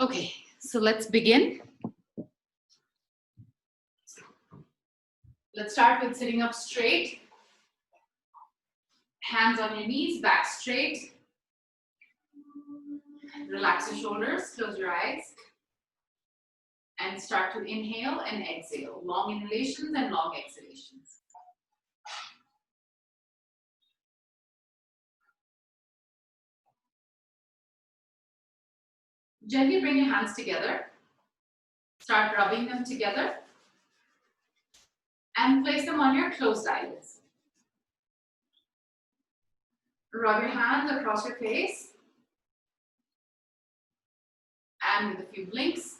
Okay, so let's begin. Let's start with sitting up straight. Hands on your knees, back straight. Relax your shoulders, close your eyes. And start to inhale and exhale. Long inhalations and long exhalations. Gently bring your hands together. Start rubbing them together. And place them on your closed eyelids. Rub your hands across your face. And with a few blinks,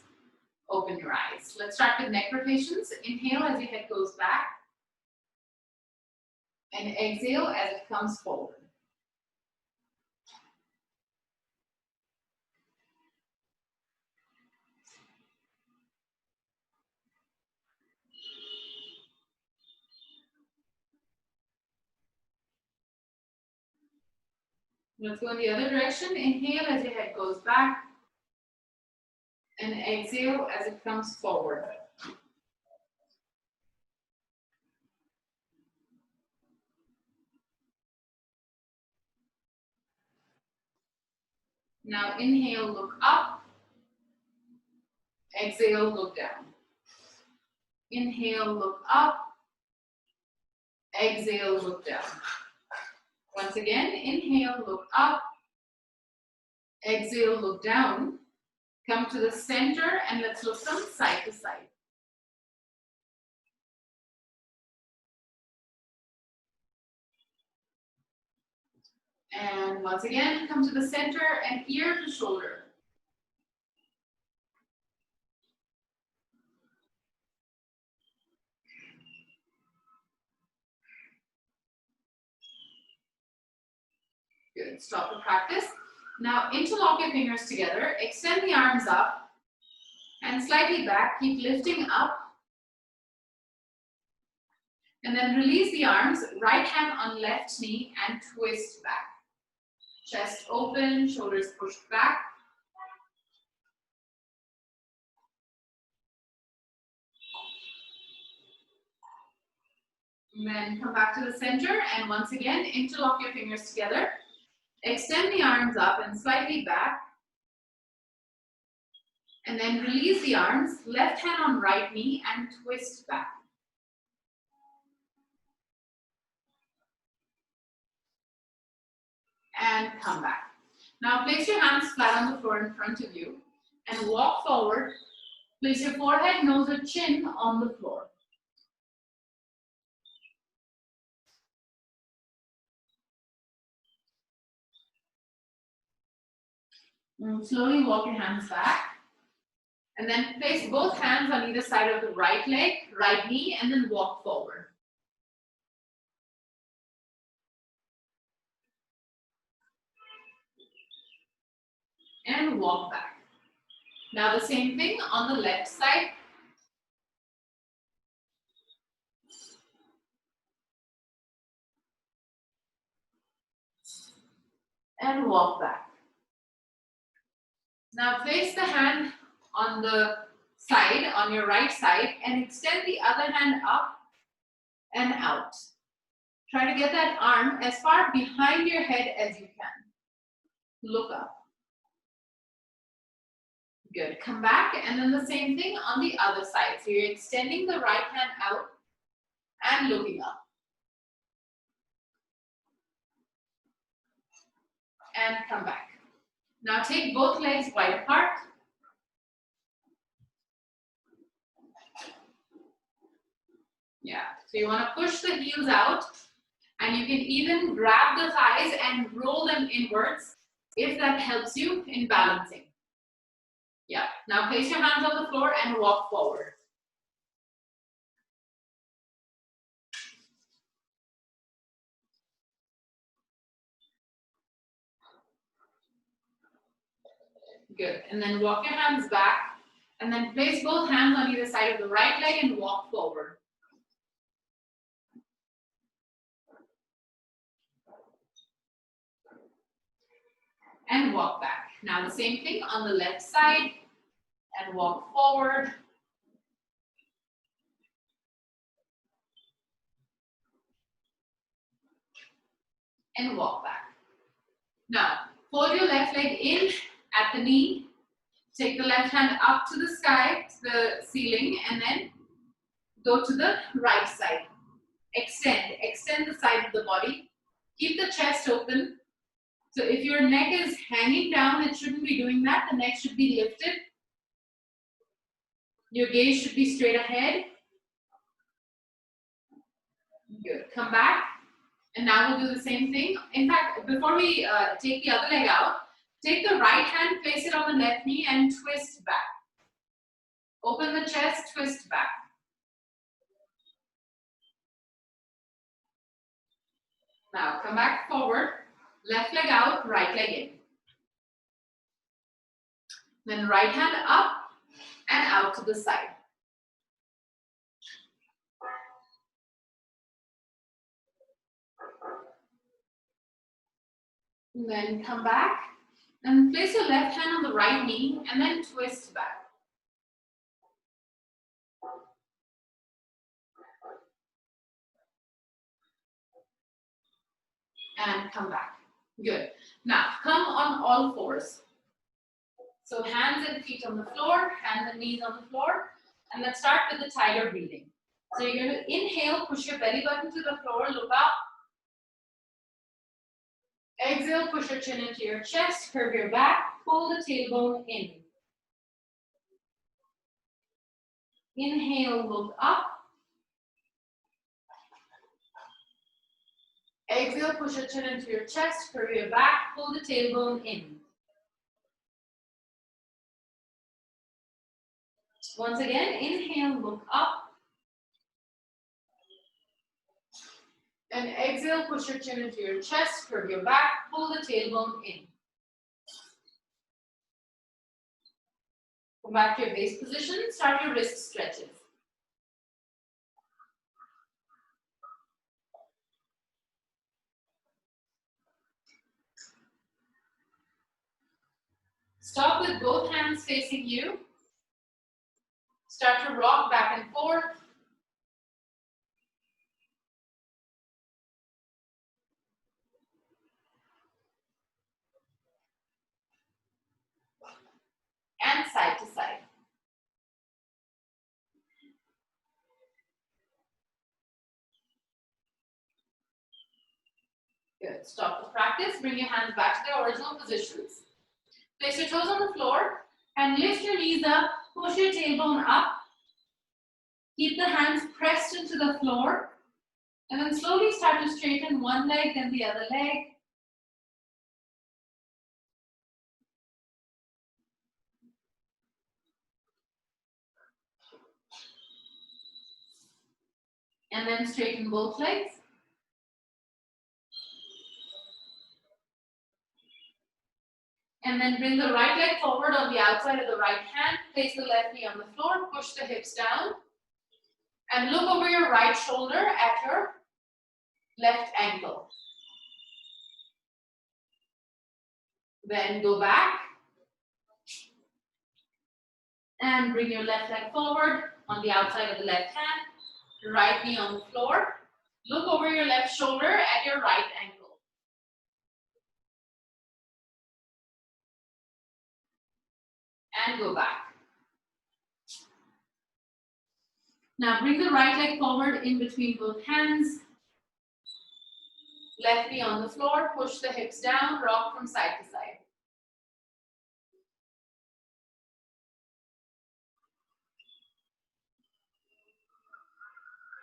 open your eyes. Let's start with neck rotations. Inhale as your head goes back. And exhale as it comes forward. Let's go in the other direction. Inhale as your head goes back. And exhale as it comes forward. Now inhale, look up. Exhale, look down. Inhale, look up. Exhale, look down. Once again, inhale, look up. Exhale, look down. Come to the center and let's look from side to side. And once again, come to the center and ear to shoulder. Good, stop the practice. Now interlock your fingers together, extend the arms up and slightly back, keep lifting up. And then release the arms, right hand on left knee and twist back. Chest open, shoulders pushed back. And then come back to the center and once again, interlock your fingers together. Extend the arms up and slightly back. And then release the arms, left hand on right knee and twist back. And come back. Now place your hands flat on the floor in front of you and walk forward. Place your forehead, nose or chin on the floor. And slowly walk your hands back. And then place both hands on either side of the right leg, right knee, and then walk forward. And walk back. Now the same thing on the left side. And walk back. Now place the hand on the side, on your right side, and extend the other hand up and out. Try to get that arm as far behind your head as you can. Look up. Good. Come back, and then the same thing on the other side. So you're extending the right hand out and looking up. And come back. Now take both legs wide apart. Yeah, so you want to push the heels out and you can even grab the thighs and roll them inwards if that helps you in balancing. Yeah, now place your hands on the floor and walk forward. Good, and then walk your hands back and then place both hands on either side of the right leg and walk forward. And walk back. Now the same thing on the left side. and walk forward. And walk back. Now, fold your left leg in at the knee. Take the left hand up to the sky, to the ceiling, and then go to the right side. Extend the side of the body. Keep the chest open. So if your neck is hanging down, it shouldn't be doing that. The neck should be lifted. Your gaze should be straight ahead. Good. Come back. And now we'll do the same thing. In fact, before we take the other leg out, take the right hand, place it on the left knee, and twist back. Open the chest, twist back. Now come back forward, left leg out, right leg in. Then right hand up and out to the side. And then come back and place your left hand on the right knee and then twist back. And come back. Good. Now come on all fours. So hands and feet on the floor, hands and knees on the floor. And let's start with the tiger breathing. So you're going to inhale, push your belly button to the floor, look up. Exhale, push your chin into your chest, curve your back, pull the tailbone in. Inhale, look up. Exhale, push your chin into your chest, curve your back, pull the tailbone in. Once again, inhale, look up. And exhale, push your chin into your chest, curve your back, pull the tailbone in. Come back to your base position, start your wrist stretches. Stop with both hands facing you. Start to rock back and forth. And side to side. Good. Stop the practice. Bring your hands back to their original positions. Place your toes on the floor and lift your knees up. Push your tailbone up. Keep the hands pressed into the floor. And then slowly start to straighten one leg, then the other leg. And then straighten both legs. And then bring the right leg forward on the outside of the right hand. Place the left knee on the floor. Push the hips down. And look over your right shoulder at your left ankle. Then go back. And bring your left leg forward on the outside of the left hand. Right knee on the floor. Look over your left shoulder at your right ankle. And go back. Now bring the right leg forward in between both hands. Left knee on the floor, push the hips down, rock from side to side.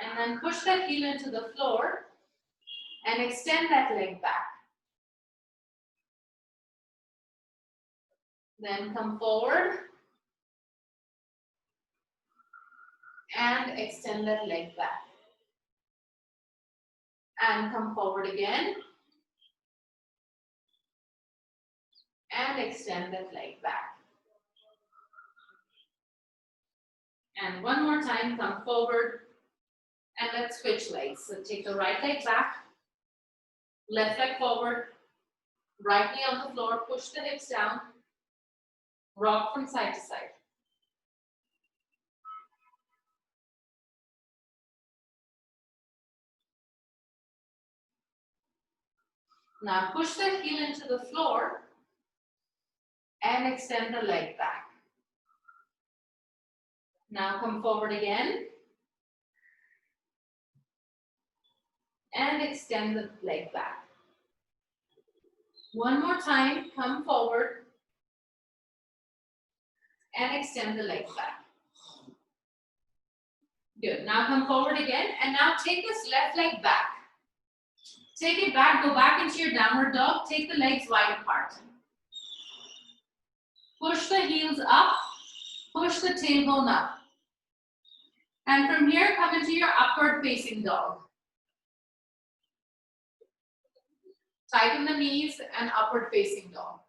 And then push that heel into the floor and extend that leg back. Then come forward and extend that leg back. And come forward again and extend that leg back. And one more time, come forward and let's switch legs. So take the right leg back, left leg forward, right knee on the floor, push the hips down, rock from side to side. Now push the heel into the floor and extend the leg back. Now come forward again and extend the leg back. One more time, come forward and extend the leg back. Good. Now come forward again and now take this left leg back. Take it back, go back into your downward dog, take the legs wide apart. Push the heels up, push the tailbone up. And from here, come into your upward facing dog. Tighten the knees and upward facing dog.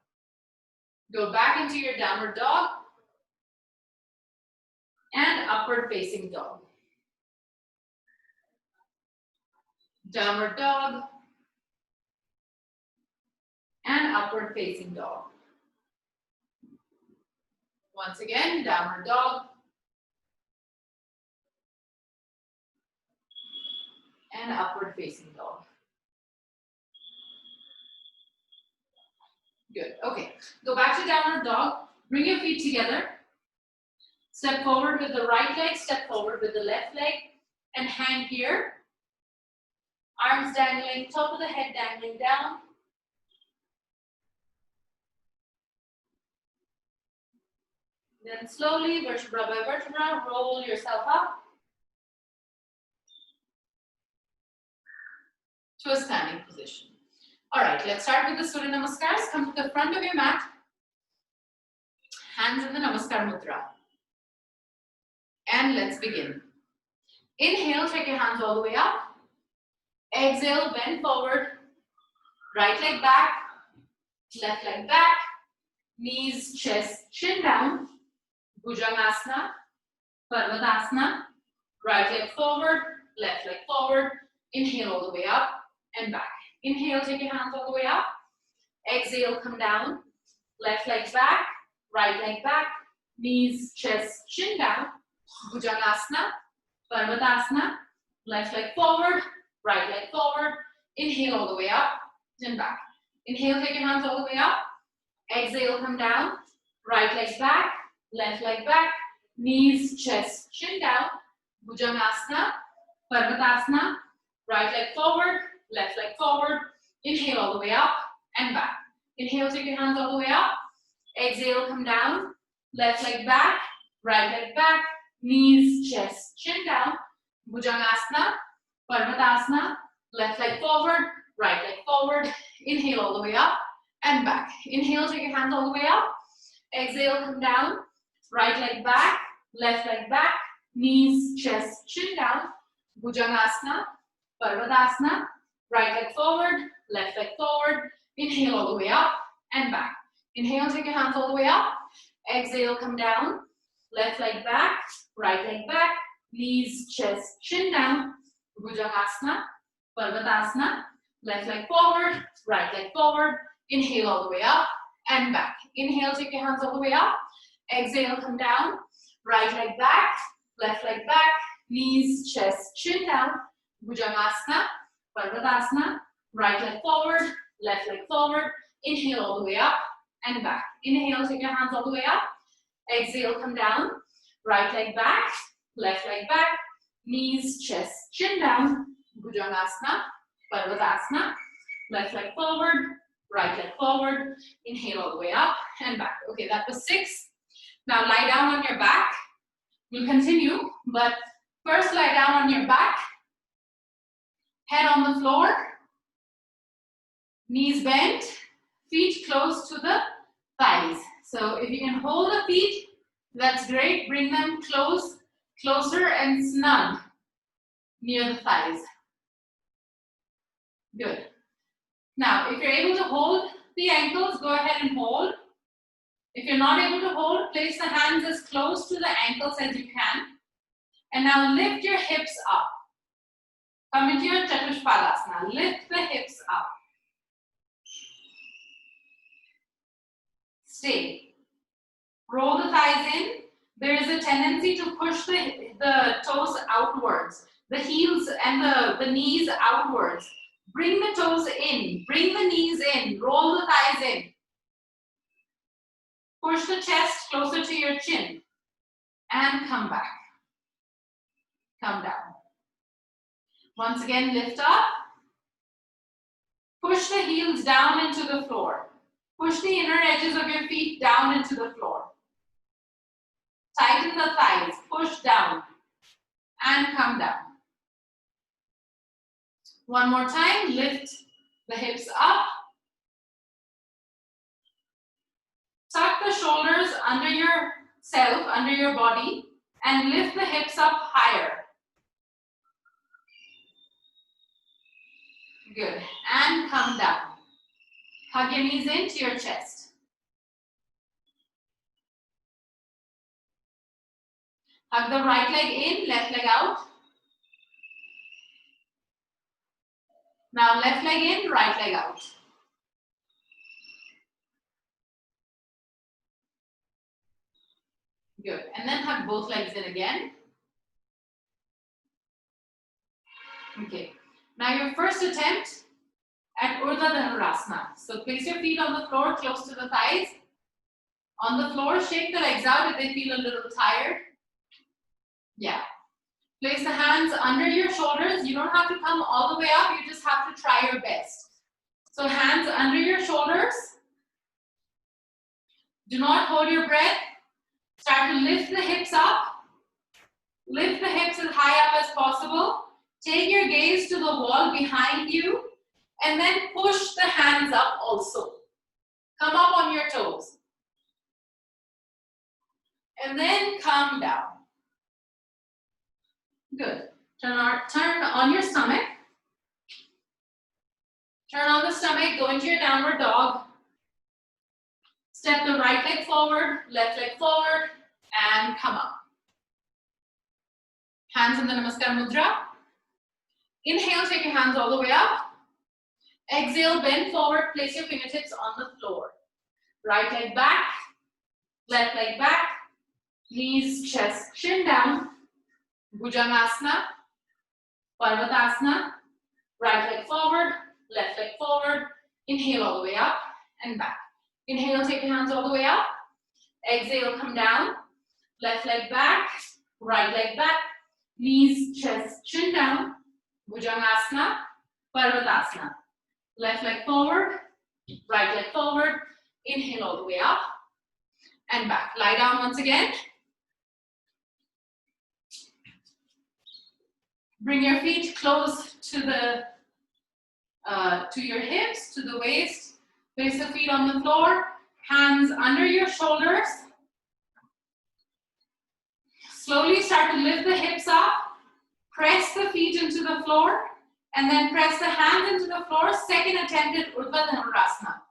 Go back into your downward dog and upward facing dog. Downward dog and upward facing dog. Once again, downward dog and upward facing dog. Good. Okay. Go back to downward dog. Bring your feet together. Step forward with the right leg, step forward with the left leg, and hang here. Arms dangling, top of the head dangling down. Then slowly, vertebra by vertebra, roll yourself up to a standing position. All right, let's start with the Surya Namaskars. Come to the front of your mat. Hands in the Namaskar Mudra. And let's begin. Inhale, take your hands all the way up. Exhale, bend forward. Right leg back, left leg back. Knees, chest, chin down. Bhujangasana, Parvatasana. Right leg forward, left leg forward. Inhale all the way up and back. Inhale, take your hands all the way up. Exhale, come down. Left leg back, right leg back. Knees, chest, chin down. Bhujangasana, Parvatasana. Left leg forward, right leg forward. Inhale all the way up and back. Inhale, take your hands all the way up. Exhale, come down. Right leg back, left leg back. Knees, chest, chin down. Bhujangasana, Parvatasana. Right leg forward, left leg forward. Inhale all the way up and back. Inhale, take your hands all the way up. Exhale, come down. Left leg back, right leg back. Knees, chest, chin down. Bhujangasana, Parvatasana. Left leg forward, right leg forward. Inhale all the way up and back. Inhale, take your hands all the way up. Exhale, come down. Right leg back, left leg back. Knees, chest, chin down. Bhujangasana, Parvatasana. Right leg forward, left leg forward. Inhale all the way up and back. Inhale, take your hands all the way up. Exhale, come down. Left leg back, right leg back. Knees, chest, chin down. Bhujangasana, Parvatasana. Left leg forward, right leg forward. Inhale all the way up and back. Inhale, take your hands all the way up. Exhale, come down. Right leg back, left leg back. Knees, chest, chin down. Bhujangasana, Parvatasana. Right leg forward, left leg forward. Inhale all the way up and back. Inhale, take your hands all the way up. Exhale, come down. Right leg back, left leg back. Knees, chest, chin down. Bhujangasana, Parvatasana. Left leg forward, right leg forward. Inhale all the way up and back. Okay, that was 6. Now lie down on your back. We'll continue, but first lie down on your back. Head on the floor. Knees bent. Feet close to the thighs. So if you can hold the feet, that's great. Bring them closer and snug near the thighs. Good. Now, if you're able to hold the ankles, go ahead and hold. If you're not able to hold, place the hands as close to the ankles as you can. And now lift your hips up. Come into your Chatushpadasana. Lift the hips up. Stay. Roll the thighs in. There is a tendency to push the toes outwards, the heels and the knees outwards. Bring the toes in, bring the knees in, roll the thighs in. Push the chest closer to your chin and come back. Come down. Once again, lift up. Push the heels down into the floor. Push the inner edges of your feet down into the floor. Tighten the thighs, push down and come down. One more time, lift the hips up. Tuck the shoulders under yourself, under your body, and lift the hips up higher. Good. And come down. Hug your knees into your chest. Hug the right leg in, left leg out. Now left leg in, right leg out. Good. And then hug both legs in again. Okay. Now your first attempt at Urdhva Dhanurasana. So place your feet on the floor close to the thighs. On the floor, shake the legs out if they feel a little tired. Yeah. Place the hands under your shoulders. You don't have to come all the way up. You just have to try your best. So hands under your shoulders. Do not hold your breath. Start to lift the hips up. Lift the hips as high up as possible. Take your gaze to the wall behind you. And then push the hands up also. Come up on your toes. And then come down. Good. Turn on your stomach. Turn on the stomach, go into your downward dog. Step the right leg forward, left leg forward, and come up. Hands in the Namaskar Mudra. Inhale, take your hands all the way up. Exhale, bend forward, place your fingertips on the floor. Right leg back, left leg back, knees, chest, chin down. Bhujangasana, Parvatasana, right leg forward, left leg forward. Inhale all the way up and back. Inhale, take your hands all the way up. Exhale, come down. Left leg back, right leg back, knees, chest, chin down. Bhujangasana, Parvatasana. Left leg forward, right leg forward. Inhale all the way up and back. Lie down once again. Bring your feet close to your hips, to the waist. Place the feet on the floor. Hands under your shoulders. Slowly start to lift the hips up. Press the feet into the floor. And then press the hands into the floor. Second attempt at Urdhva Dhanurasana.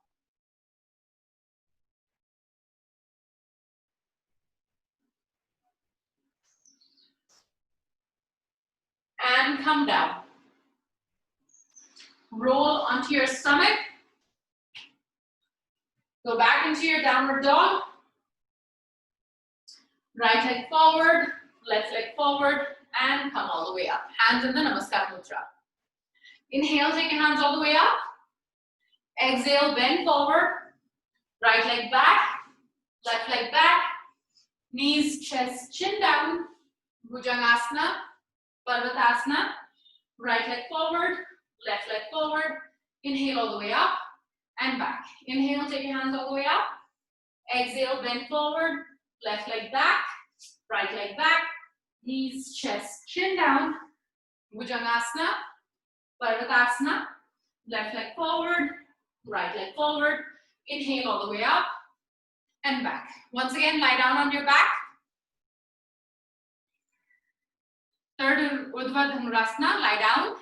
And come down. Roll onto your stomach. Go back into your downward dog. Right leg forward, left leg forward, and come all the way up. Hands in the Namaskar Mudra. Inhale, take your hands all the way up. Exhale, bend forward. Right leg back, left leg back. Knees, chest, chin down. Bhujangasana, Parvatasana. Right leg forward, left leg forward. Inhale all the way up and back. Inhale, take your hands all the way up. Exhale, bend forward. Left leg back, right leg back. Knees, chest, chin down. Bhujangasana, Parvatasana. Left leg forward, right leg forward. Inhale all the way up and back. Once again, lie down on your back. Third Urdhva Dhanurasana, lie down.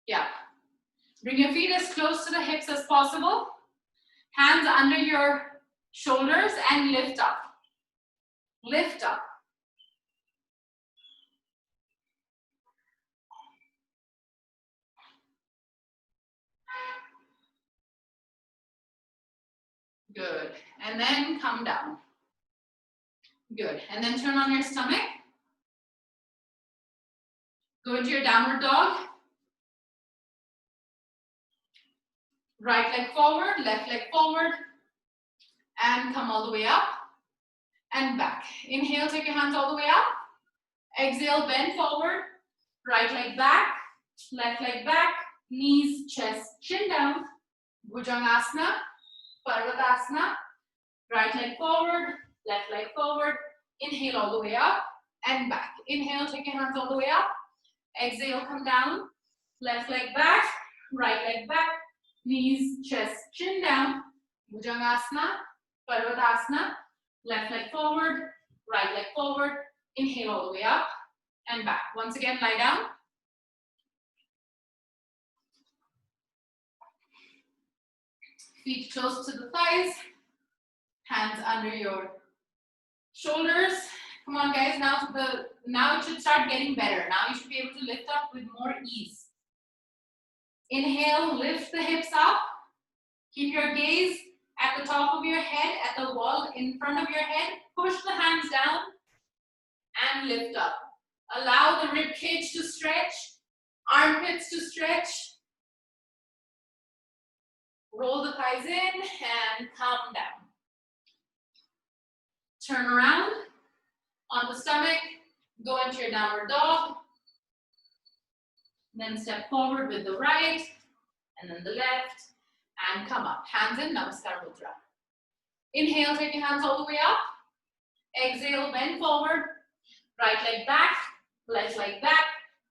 Yeah. Bring your feet as close to the hips as possible. Hands under your shoulders and lift up. Lift up. Good. And then come down. Good. And then turn on your stomach. Go into your downward dog. Right leg forward, left leg forward, and come all the way up and back. Inhale, take your hands all the way up. Exhale, bend forward, right leg back, left leg back, knees, chest, chin down. Bhujangasana, Parvatasana, right leg forward, left leg forward. Inhale all the way up and back. Inhale, take your hands all the way up. Exhale, come down, left leg back, right leg back, knees, chest, chin down. Bhujangasana, Parvatasana, left leg forward, right leg forward. Inhale all the way up and back. Once again, lie down. Feet close to the thighs, hands under your shoulders. Come on, guys. Now it should start getting better. Now you should be able to lift up with more ease. Inhale, lift the hips up. Keep your gaze at the top of your head, at the wall in front of your head. Push the hands down and lift up. Allow the rib cage to stretch, armpits to stretch. Roll the thighs in and come down. Turn around on the stomach, go into your downward dog. Then step forward with the right and then the left and come up. Hands in, Namaskar Mudra. Inhale, take your hands all the way up. Exhale, bend forward. Right leg back, left leg back,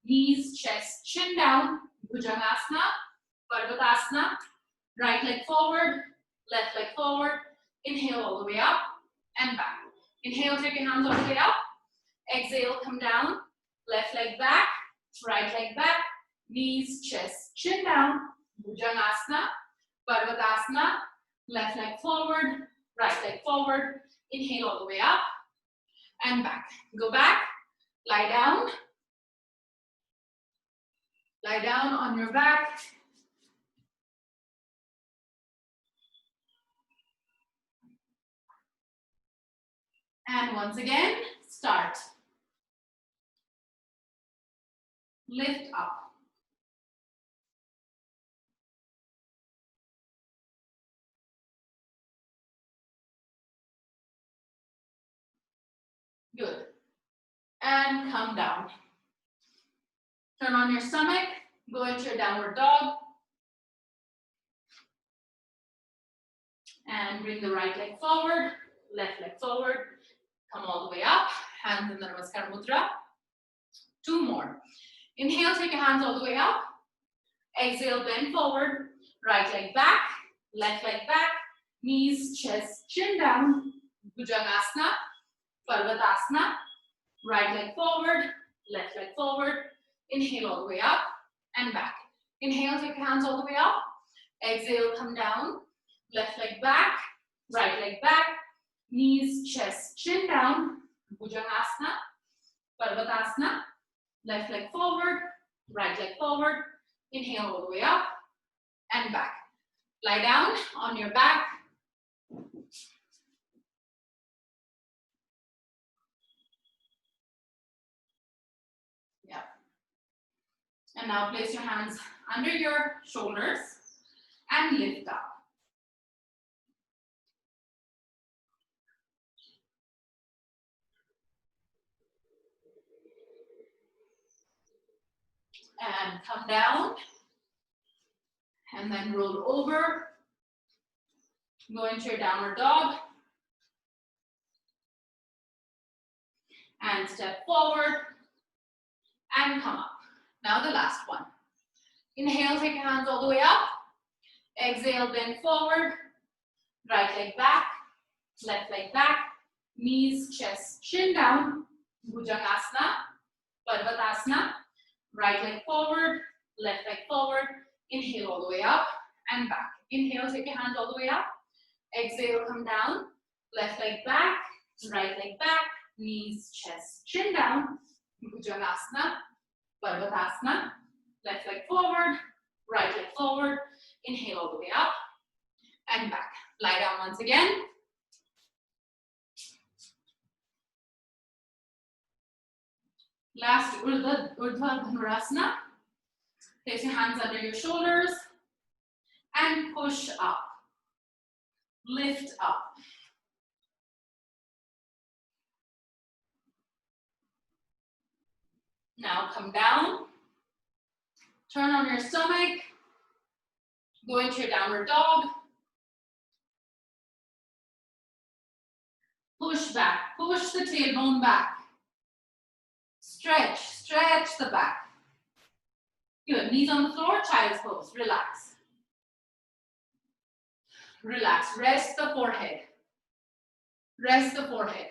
knees, chest, chin down. Bhujangasana, Parvatasana. Right leg forward, left leg forward. Inhale all the way up and back. Inhale, take your hands all the way up. Exhale, come down. Left leg back, right leg back, knees, chest, chin down. Bhujangasana, Parvatasana. Left leg forward, right leg forward. Inhale all the way up and back. Go back, lie down. Lie down on your back. And once again, start. Lift up. Good. And come down. Turn on your stomach. Go into your downward dog. And bring the right leg forward, left leg forward. Come all the way up. Hands in the Namaskar Mudra. Two more. Inhale, take your hands all the way up. Exhale, bend forward. Right leg back, left leg back. Knees, chest, chin down. Bhujangasana, Parvatasana. Right leg forward, left leg forward. Inhale all the way up and back. Inhale, take your hands all the way up. Exhale, come down. Left leg back, right leg back. Knees, chest, chin down. Bhujangasana, Parvatasana. Left leg forward, right leg forward. Inhale all the way up and back. Lie down on your back. Yeah. And now place your hands under your shoulders and lift up. And come down. And then roll over. Go into your downward dog. And step forward. And come up. Now the last one. Inhale, take your hands all the way up. Exhale, bend forward. Right leg back, left leg back. Knees, chest, chin down. Bhujangasana, Parvatasana. Right leg forward, left leg forward. Inhale all the way up and back. Inhale, take your hands all the way up. Exhale, come down. Left leg back, right leg back. Knees, chest, chin down. Bhujangasana, Parvatasana. Left leg forward, right leg forward. Inhale all the way up and back. Lie down once again. Last Urdhva Dhanurasana. Place your hands under your shoulders and push up. Lift up. Now come down. Turn on your stomach. Go into your downward dog. Push back. Push the tailbone back. Stretch. Stretch the back. Good. Knees on the floor. Child's pose. Relax. Relax. Rest the forehead. Rest the forehead.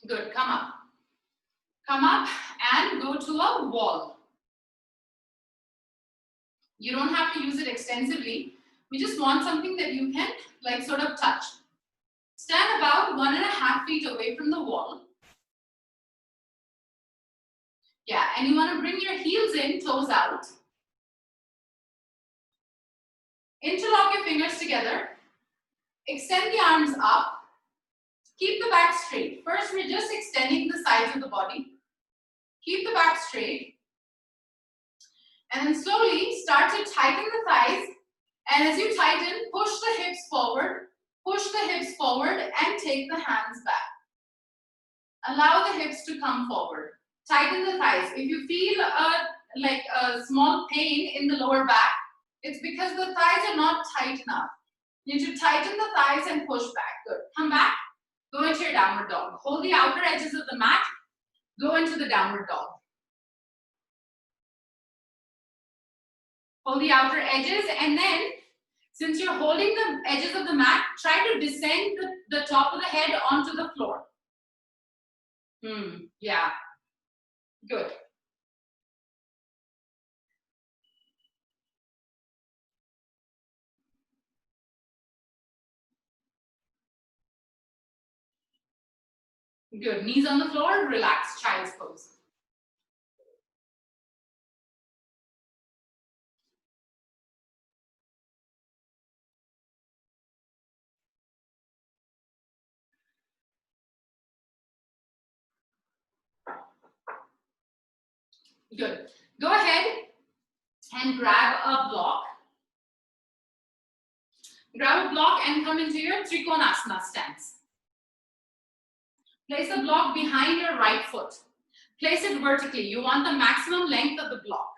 Good. Come up. Come up and go to a wall. You don't have to use it extensively. We just want something that you can like sort of touch. Stand about 1.5 feet away from the wall. Yeah, and you want to bring your heels in, toes out. Interlock your fingers together. Extend the arms up. Keep the back straight. First, we're just extending the sides of the body. Keep the back straight. And then slowly start to tighten the thighs. And as you tighten, push the hips forward. Push the hips forward and take the hands back. Allow the hips to come forward. Tighten the thighs. If you feel like a small pain in the lower back, it's because the thighs are not tight enough. You need to tighten the thighs and push back. Good. Come back. Go into your downward dog. Hold the outer edges of the mat. Go into the downward dog. Hold the outer edges, and then since you're holding the edges of the mat, try to descend the top of the head onto the floor. Yeah. Good. Good. Knees on the floor, relax, child's pose. Good. Go ahead and grab a block. Grab a block and come into your Trikonasana stance. Place the block behind your right foot. Place it vertically. You want the maximum length of the block.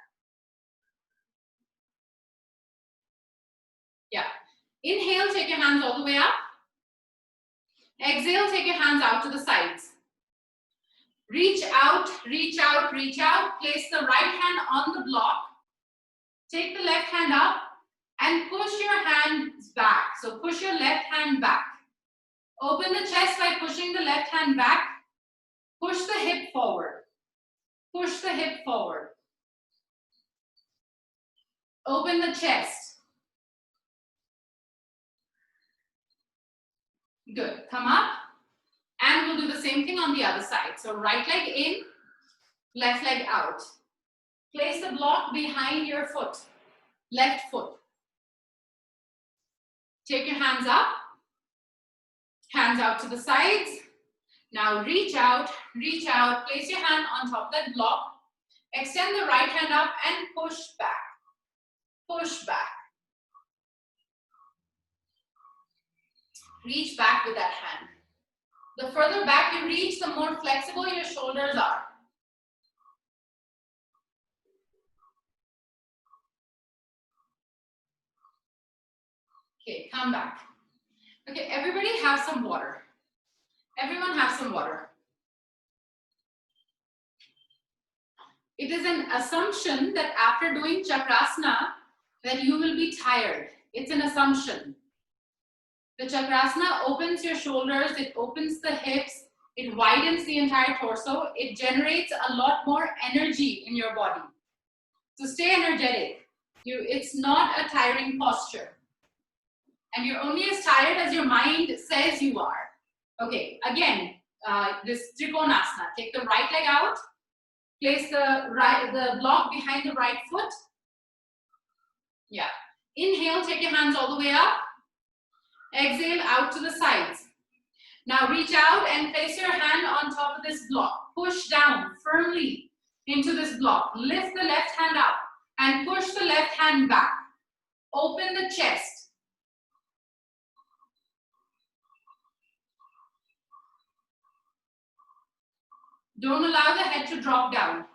Yeah. Inhale, take your hands all the way up. Exhale, take your hands out to the sides. Reach out, reach out, reach out. Place the right hand on the block. Take the left hand up and push your hands back. So push your left hand back. Open the chest by pushing the left hand back. Push the hip forward. Push the hip forward. Open the chest. Good. Come up. And we'll do the same thing on the other side. So right leg in, left leg out. Place the block behind your foot, left foot. Take your hands up, hands out to the sides. Now reach out, place your hand on top of that block. Extend the right hand up and push back, push back. Reach back with that hand. The further back you reach, the more flexible your shoulders are. Okay, come back. Okay, everybody have some water. Everyone have some water. It is an assumption that after doing Chakrasana, that you will be tired. It's an assumption. The Chakrasana opens your shoulders, it opens the hips, It widens the entire torso. It generates a lot more energy in your body. So stay energetic. It's not a tiring posture. And you're only as tired as your mind says you are. Okay, again, this Trikonasana. Take the right leg out. Place the block behind the right foot. Yeah. Inhale, take your hands all the way up. Exhale, out to the sides. Now reach out and place your hand on top of this block. Push down firmly into this block. Lift the left hand up and push the left hand back. Open the chest. Don't allow the head to drop down.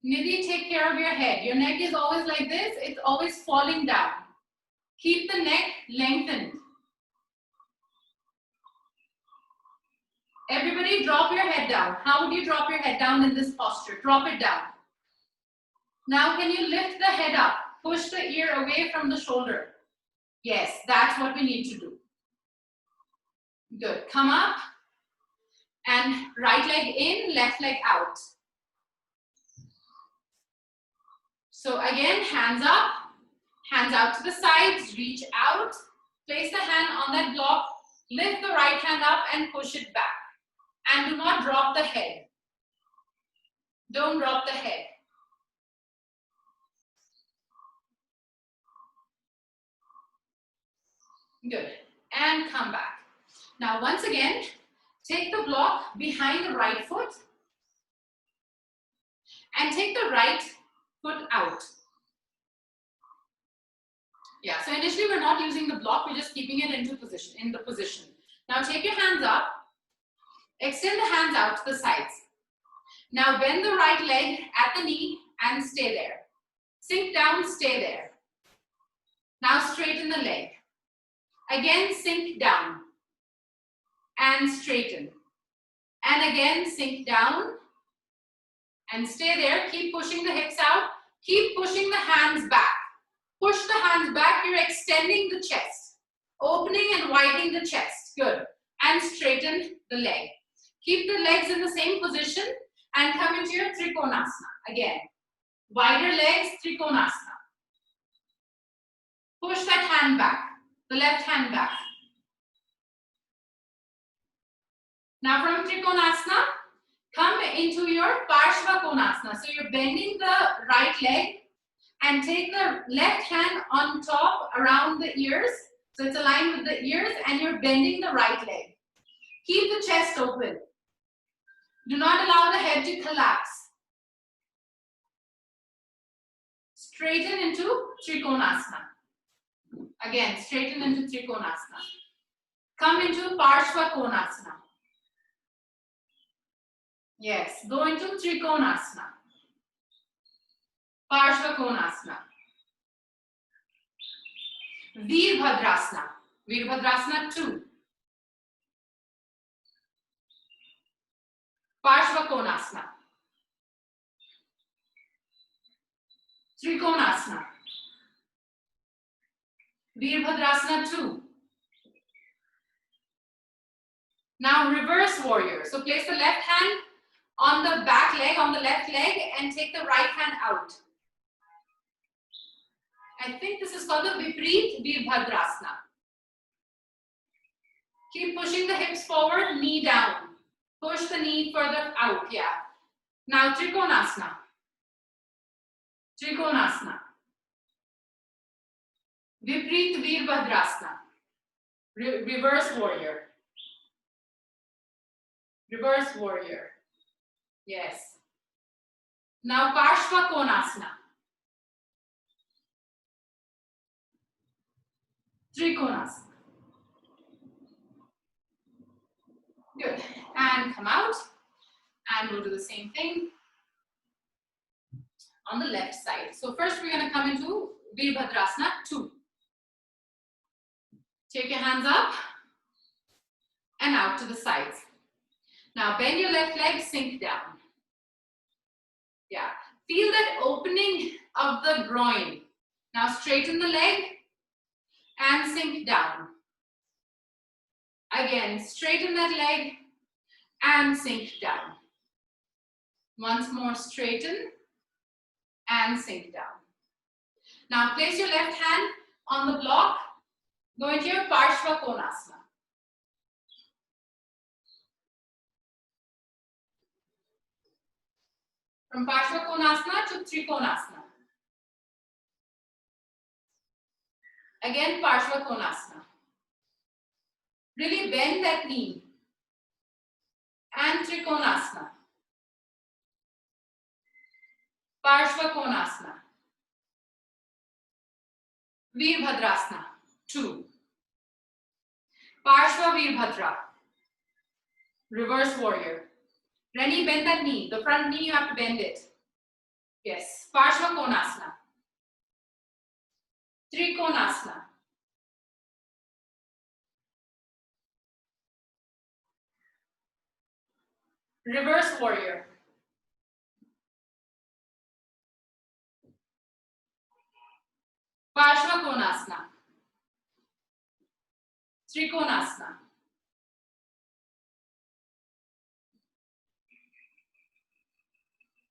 Nidhi, take care of your head. Your neck is always like this. It's always falling down. Keep the neck lengthened. Everybody drop your head down. How would you drop your head down in this posture? Drop it down. Now can you lift the head up? Push the ear away from the shoulder. Yes, that's what we need to do. Good. Come up. And right leg in, left leg out. So again, hands up, hands out to the sides, reach out, place the hand on that block, lift the right hand up and push it back. And do not drop the head. Don't drop the head. Good. And come back. Now once again, take the block behind the right foot and take the right foot out. Yeah, so initially we're not using the block, we're just keeping it into position, in the position. Now take your hands up, extend the hands out to the sides. Now bend the right leg at the knee and stay there. Sink down, stay there. Now straighten the leg. Again, sink down and straighten. And again, sink down and stay there. Keep pushing the hips out. Keep pushing the hands back. Push the hands back. You're extending the chest. Opening and widening the chest. Good. And straighten the leg. Keep the legs in the same position and come into your Trikonasana. Again, wider legs, Trikonasana. Push that hand back. The left hand back. Now from Trikonasana, come into your Parshva Konasana. So you're bending the right leg and take the left hand on top around the ears. So it's aligned with the ears and you're bending the right leg. Keep the chest open. Do not allow the head to collapse. Straighten into Trikonasana. Again, straighten into Trikonasana. Come into Parshva Konasana. Yes, go into Trikonasana. Parshva Konasana. Virbhadrasana. Virbhadrasana 2. Parshva Konasana. Trikonasana. Virbhadrasana 2. Now reverse warrior. So place the left hand on the back leg, on the left leg, and take the right hand out. I think this is called the Vipreet Virbhadrasana. Keep pushing the hips forward, knee down. Push the knee further out, yeah. Now Trikonasana. Trikonasana. Vipreet Virbhadrasana. Reverse warrior. Reverse warrior. Yes. Now Parshva Konasana. Trikonasana. Good. And come out. And we'll do the same thing on the left side. So first we're going to come into Virbhadrasana 2. Take your hands up and out to the sides. Now bend your left leg, sink down. Yeah. Feel that opening of the groin. Now straighten the leg and sink down. Again, straighten that leg and sink down. Once more, straighten and sink down. Now place your left hand on the block. Go into your Parshva Konasana. From Parshva Konasana to Trikonasana. Again, Parshva Konasana. Really bend that knee. And Trikonasana. Parshva Konasana. Veerbhadrasana. 2. Parshva Veerbhadra. Reverse warrior. Rani, bend that knee. The front knee, you have to bend it. Yes. Parshva Konasana. Trikonasana. Reverse warrior. Parshva Konasana. Trikonasana.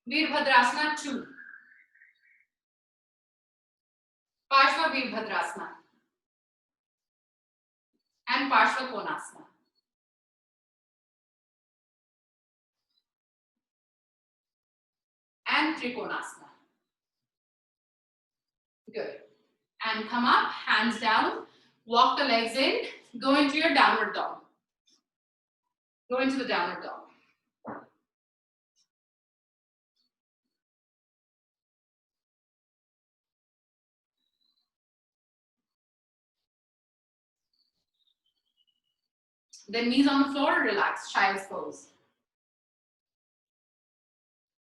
Veerbhadrasana 2. Parshva Veerbhadrasana. And Parshva Konasana. And Trikonasana. Good. And come up, hands down, walk the legs in, go into your downward dog. Go into the downward dog. Then knees on the floor, relax, child's pose.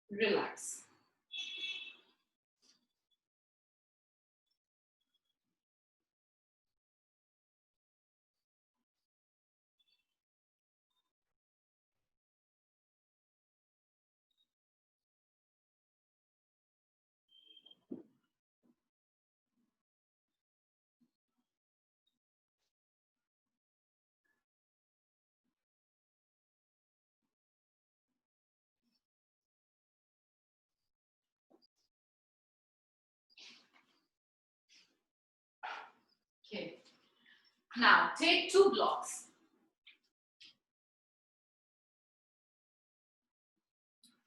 Relax. Okay. Now take 2 blocks.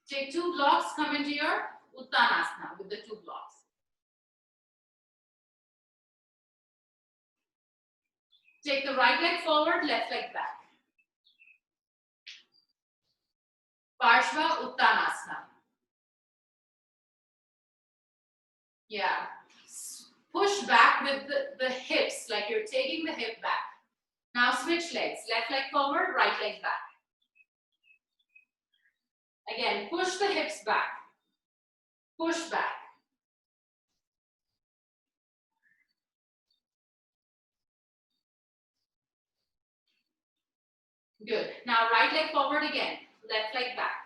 Take 2 blocks, come into your Uttanasana with the 2 blocks. Take the right leg forward, left leg back. Parshva Uttanasana. Yeah. Push back with the hips, like you're taking the hip back. Now switch legs. Left leg forward, right leg back. Again, push the hips back. Push back. Good. Now right leg forward again. Left leg back.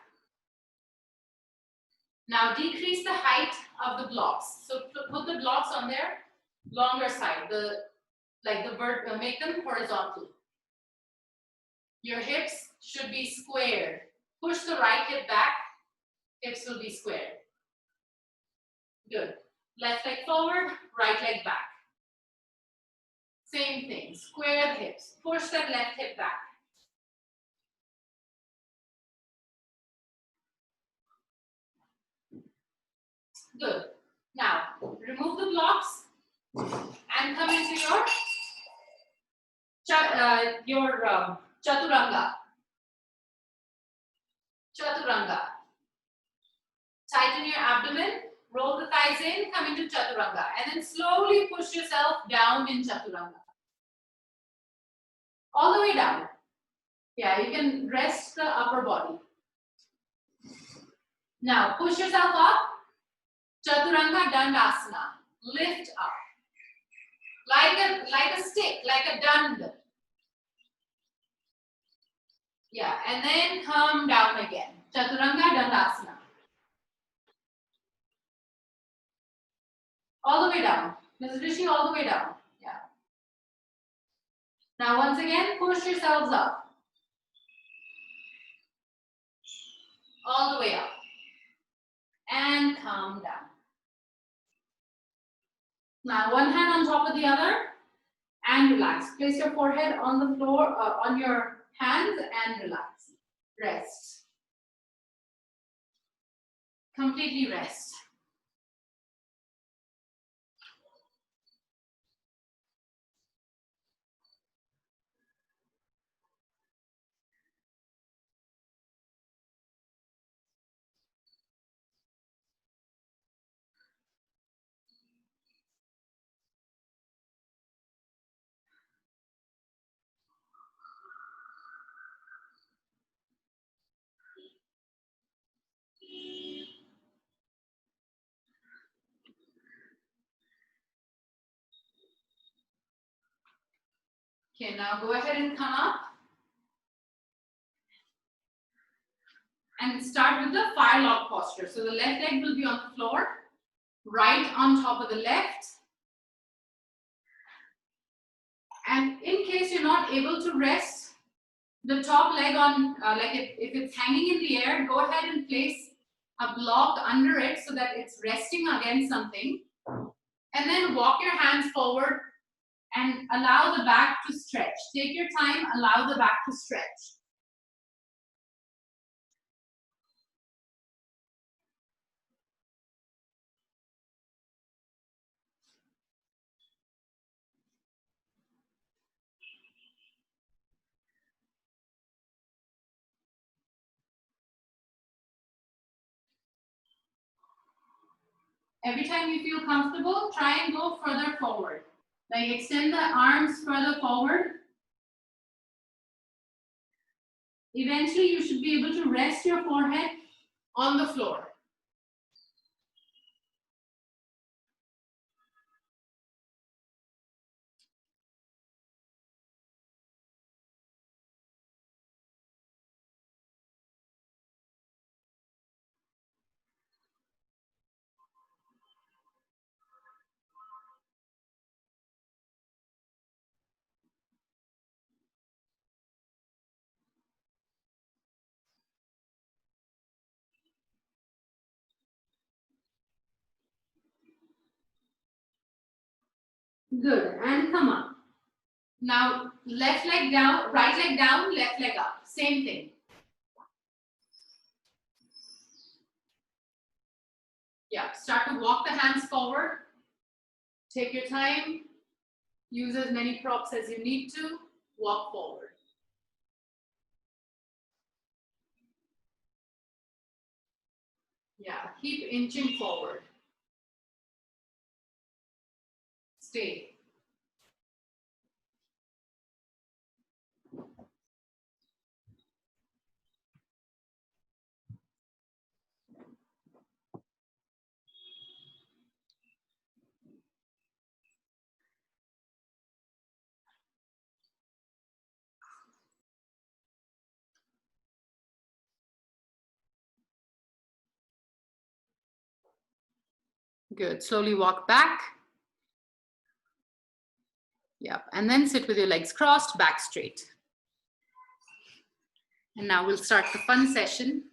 Now decrease the height of the blocks. So put the blocks on their longer side. Make them horizontal. Your hips should be squared. Push the right hip back. Hips will be squared. Good. Left leg forward, right leg back. Same thing. Square the hips. Push that left hip back. Good. Now, remove the blocks and come into your Chaturanga. Chaturanga. Tighten your abdomen, roll the thighs in, come into Chaturanga, and then slowly push yourself down in Chaturanga. All the way down. Yeah, you can rest the upper body. Now, push yourself up. Chaturanga Dandasana. Lift up. Like a stick, like a dand. Yeah, and then come down again. Chaturanga Dandasana. All the way down. Mrs. Rishi, all the way down. Yeah. Now once again, push yourselves up. All the way up. And calm down. Now one hand on top of the other and relax. Place your forehead on the floor, on your hands and relax. Rest. Completely rest. Okay, now go ahead and come up. And start with the fire log posture. So the left leg will be on the floor, right on top of the left. And in case you're not able to rest the top leg on, if it's hanging in the air, go ahead and place a block under it so that it's resting against something. And then walk your hands forward and allow the back to stretch. Take your time, allow the back to stretch. Every time you feel comfortable, try and go further forward. Like extend the arms further forward. Eventually, you should be able to rest your forehead on the floor. Good, and come up. Now, left leg down, right leg down, left leg up. Same thing. Yeah, start to walk the hands forward. Take your time. Use as many props as you need to. Walk forward. Yeah, keep inching forward. Stay. Good. Slowly walk back. Yep. And then sit with your legs crossed, back straight. And now we'll start the fun session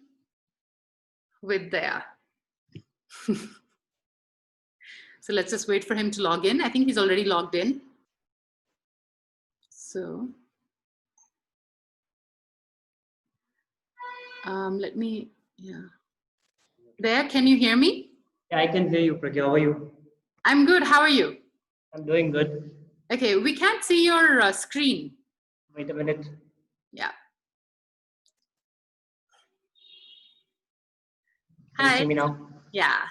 with Daya. So let's just wait for him to log in. I think he's already logged in. So let me, Daya, can you hear me? Yeah, I can hear you, Pragya. How are you? I'm good. How are you? I'm doing good. Okay, we can't see your screen. Wait a minute. Yeah. Can you Hi. see me now? Yeah.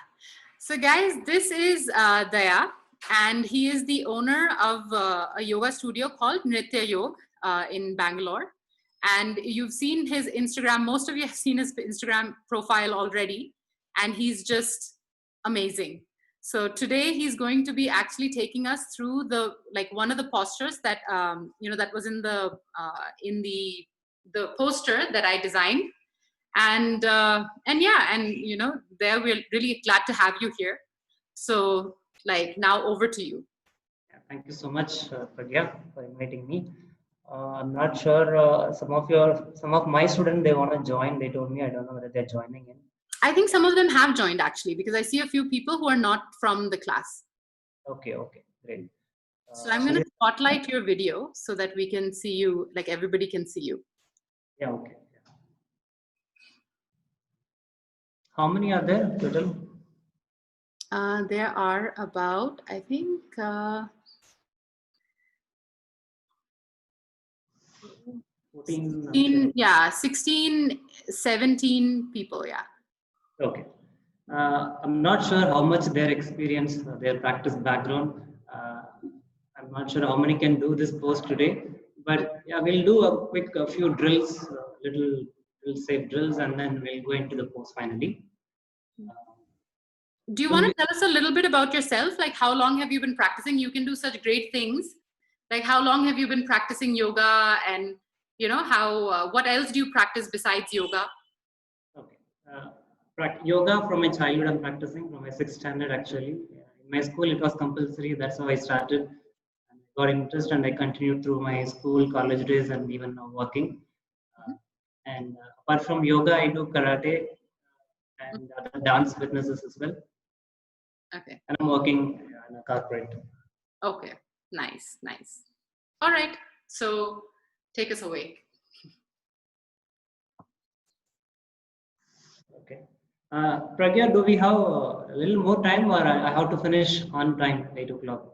So guys, this is Daya, and he is the owner of a yoga studio called Nritya Yoga in Bangalore. And you've seen his Instagram. Most of you have seen his Instagram profile already, and he's just amazing. So today he's going to be actually taking us through the one of the postures that that was in the poster that I designed. And there we're really glad to have you here. So now over to you. Yeah, thank you so much, Pragya, for inviting me. I'm not sure. Some of my students, they want to join. They told me. I don't know whether they're joining in. I think some of them have joined actually, because I see a few people who are not from the class. Okay, great. So I'm going to spotlight your video so that we can see you, like everybody can see you. Yeah, okay. How many are there total? There are about, I think, 14. 16, 17 people, yeah. Okay. I'm not sure how much their experience, their practice background. I'm not sure how many can do this post today, but yeah, we'll do a few drills, little safe drills, and then we'll go into the post finally. Do you want to tell us a little bit about yourself? Like, how long have you been practicing? You can do such great things. Like, how long have you been practicing yoga, and how? What else do you practice besides yoga? Okay. Yoga from my childhood, I'm practicing from my 6th standard actually. In my school, it was compulsory. That's how I started. I got interest and I continued through my school, college days, and even now working. And apart from yoga, I do karate and other dance fitnesses as well. Okay. And I'm working in a corporate. Okay. Nice. All right. So take us away. Okay. Pragya, do we have a little more time, or I have to finish on time, 8 o'clock?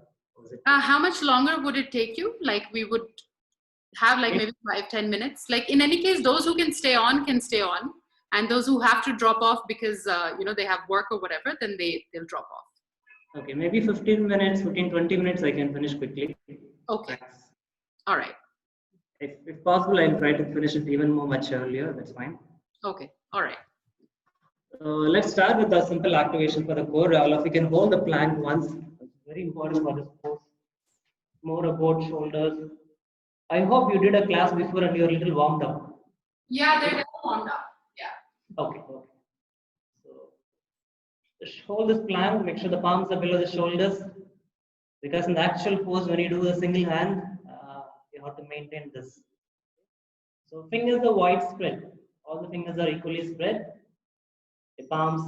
How much longer would it take you? Like, we would have like maybe 5-10 minutes. Like, in any case, those who can stay on, and those who have to drop off because they have work or whatever, then they'll drop off. Okay, maybe 15 minutes, 20 minutes, I can finish quickly. Okay. Thanks. All right. If possible, I'll try to finish it even much earlier. That's fine. Okay. All right. Let's start with a simple activation for the core. All of you can hold the plank once. It's very important for this pose. More about shoulders. I hope you did a class before and you're a little warmed up. Yeah, they're warmed up. Yeah. Okay. So just hold this plank. Make sure the palms are below the shoulders. Because in the actual pose, when you do a single hand, you have to maintain this. So fingers are widespread. All the fingers are equally spread. The palms,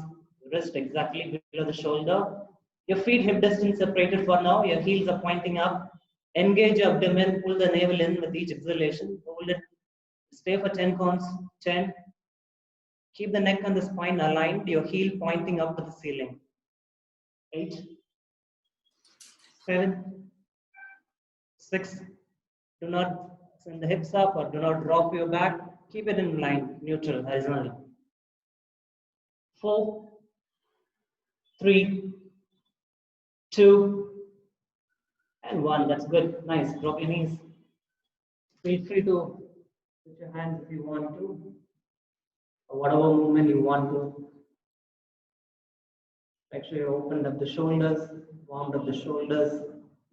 wrist exactly below the shoulder. Your feet hip distance separated for now. Your heels are pointing up. Engage your abdomen. Pull the navel in with each exhalation. Hold it. Stay for 10 counts. 10. Keep the neck and the spine aligned. Your heel pointing up to the ceiling. 8. 7. 6. Do not send the hips up or do not drop your back. Keep it in line, neutral, horizontal. 4, 3, 2, and 1. That's good. Nice. Drop your knees. Feel free to put your hands if you want to, or whatever movement you want to. Make sure you opened up the shoulders, warmed up the shoulders.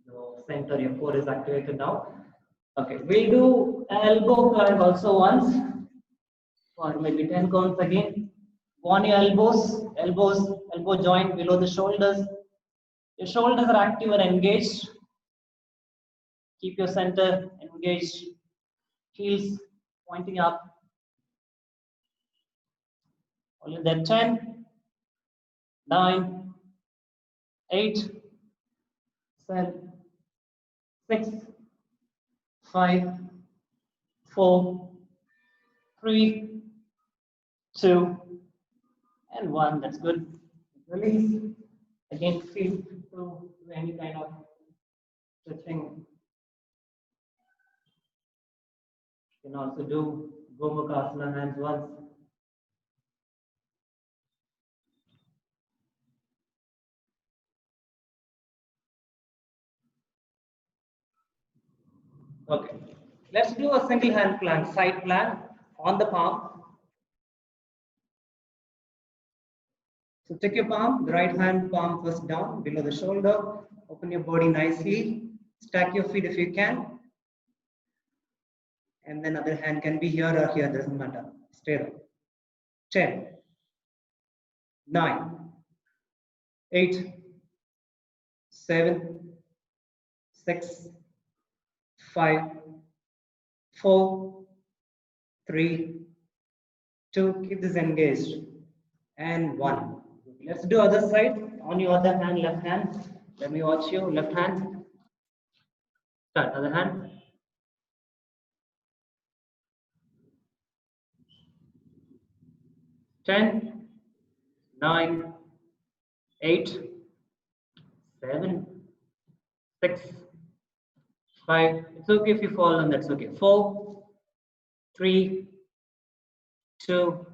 Your center, your core is activated now. Okay, we'll do elbow plank also once, or maybe 10 counts again. On your elbow joint below the shoulders. Your shoulders are active and engaged. Keep your center engaged. Heels pointing up. Only then 10, 9, 8, 7, 6, 5, 4, 3, 2, and 1. That's good. Release. Again, feel to any kind of stretching. You can also do Gomukhasana hands once. Okay, let's do a single hand plank, side plank on the palm. So take your palm, the right hand palm first down below the shoulder. Open your body nicely. Stack your feet if you can. And then other hand can be here or here, doesn't matter. Stay there. 10, 9, 8, 7, 6, 5, 4, 3, 2, keep this engaged, and 1. Let's do other side. On your other hand, left hand. Let me watch you. Left hand. Start. Other hand. 10, 9, 8, 7, 6, 5. It's okay if you fall, and that's okay. 4, 3, 2.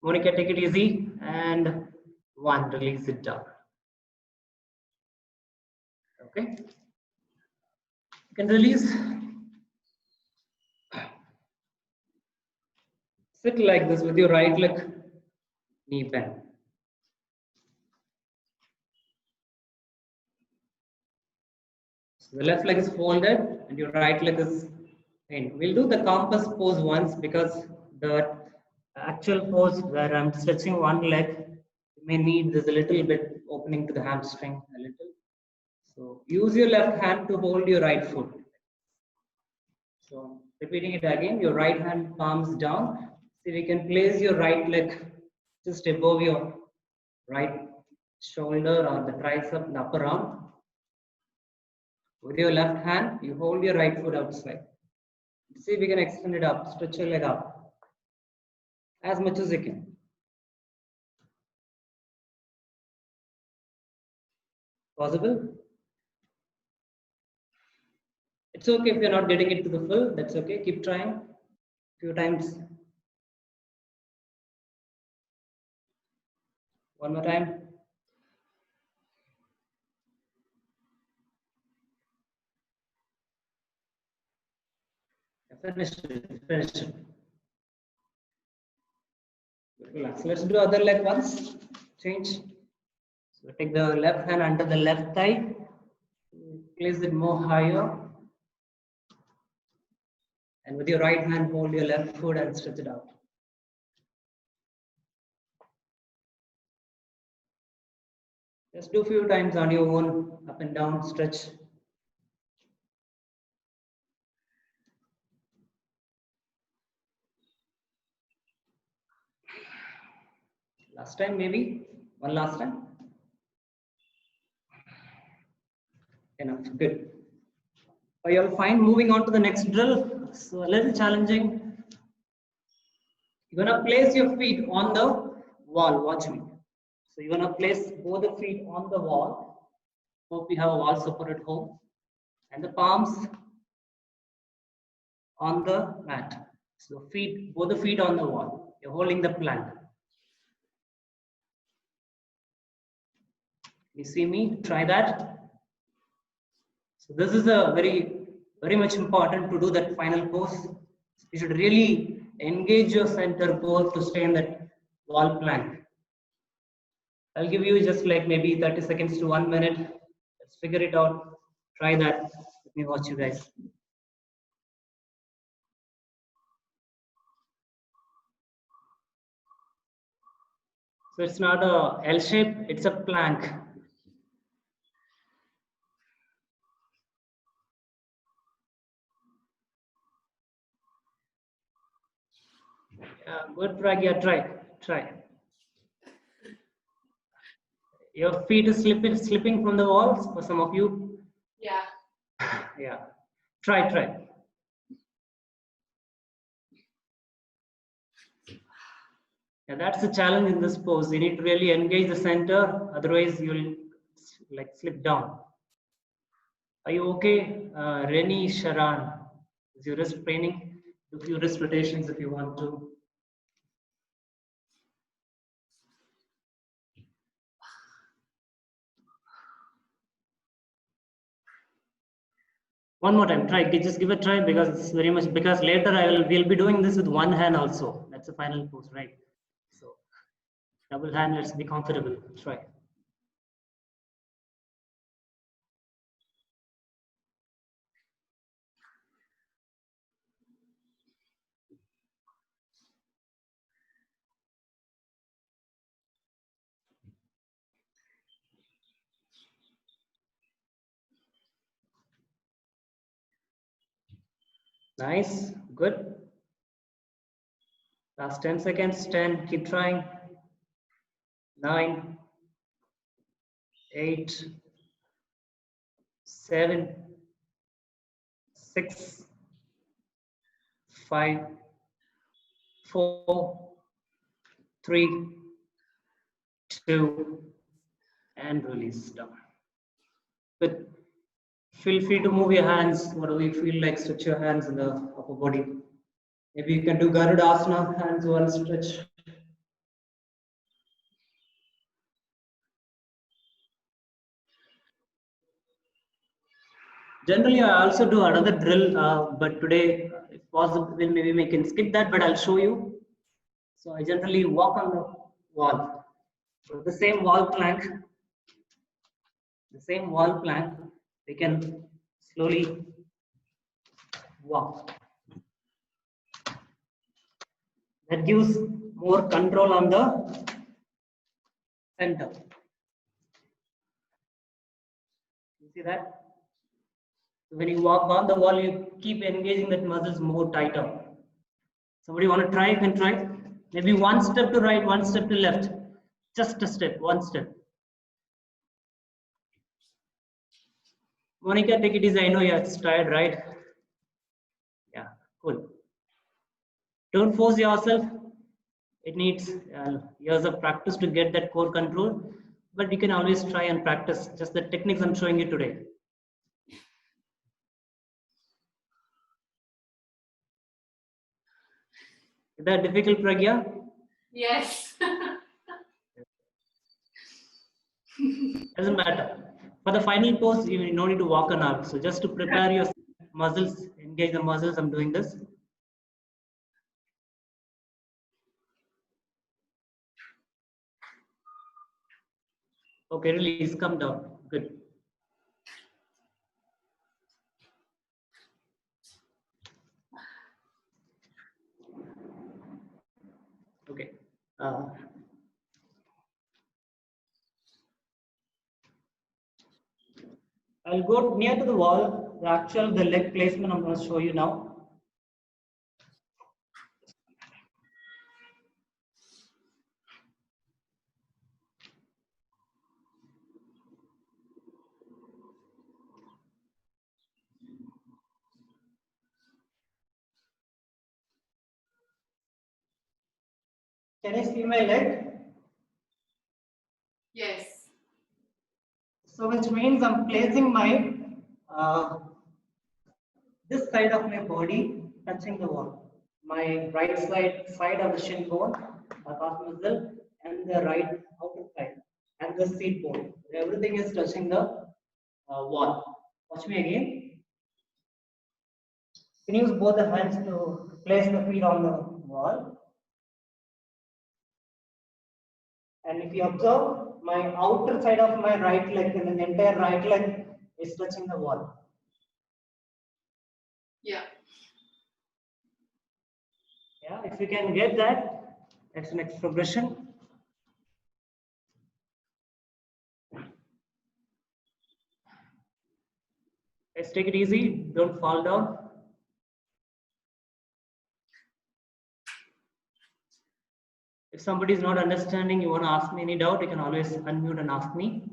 Monica, take it easy. And 1. Release it down. Okay. You can release. Sit like this with your right leg knee bend. So the left leg is folded and your right leg is in. We'll do the compass pose once because the actual pose where I'm stretching one leg, you may need this a little bit opening to the hamstring a little. So use your left hand to hold your right foot. So repeating it again, your right hand palms down. See, we can place your right leg just above your right shoulder or the tricep, the upper arm. With your left hand, you hold your right foot outside. See if we can extend it up, stretch your leg up as much as you can. Possible? It's okay if you're not getting it to the full, that's okay. Keep trying. Few times. One more time. Finish it. Finish it. Relax. Let's do other leg once. Change. So take the left hand under the left thigh. Place it more higher. And with your right hand, hold your left foot and stretch it out. Just do a few times on your own, up and down, stretch. Last time, maybe? One last time? Enough, good. Are you all fine? Moving on to the next drill. So a little challenging. You're gonna place your feet on the wall, watch me. So you're gonna place both the feet on the wall. Hope you have a wall support at home. And the palms on the mat. So both the feet on the wall. You're holding the plank. You see me? Try that. So this is a very much important to do that final pose. You should really engage your center core to stay in that wall plank. I'll give you just like maybe 30 seconds to 1 minute. Let's figure it out. Try that. Let me watch you guys. So it's not a L shape, it's a plank. Good, Pragya, try. Your feet is slipping from the walls for some of you. Yeah. Yeah. Try. Yeah, that's the challenge in this pose. You need to really engage the center, otherwise you'll like slip down. Are you okay? Reni Sharan, is your wrist training? Do a few wrist rotations if you want to. One more time, try. Just give it a try because it's very much because later we'll be doing this with one hand also. That's the final pose, right? So double hand, let's be comfortable. Try. Nice. Good. Last 10 seconds. 10. Keep trying. 9, 8, 7, 6, 5, 4, 3, 2, and release down. Good. Feel free to move your hands. Whatever you feel like, stretch your hands in the upper body. Maybe you can do Garudasana, hands one stretch. Generally, I also do another drill, but today, if possible, maybe we can skip that, but I'll show you. So I generally walk on the wall. So the same wall plank, we can slowly walk. That gives more control on the center. You see that? When you walk on the wall, you keep engaging that muscles more tighter. Somebody want to try? You can try. Maybe one step to right, one step to left. Just a step, one step. Monica, take it easy. I know you're tired, right? Yeah, cool. Don't force yourself. It needs years of practice to get that core control, but you can always try and practice just the techniques I'm showing you today. Is that difficult, Pragya? Yes. Doesn't matter. For the final pose, you no need to walk an hour. So just to prepare your muscles, engage the muscles, I'm doing this. Okay, release, come down. Good. Okay. I'll go near to the wall. The leg placement I'm going to show you now. Can you see my leg? Yes. So which means I'm placing my this side of my body touching the wall. My right side of the shin bone, calf muscle, and the right outer side, and the seat bone. Everything is touching the wall. Watch me again. You can use both the hands to place the feet on the wall. And if you observe, my outer side of my right leg and the entire right leg is touching the wall. Yeah. Yeah, if you can get that, that's the next progression. Let's take it easy, don't fall down. If somebody is not understanding, you want to ask me any doubt, you can always unmute and ask me.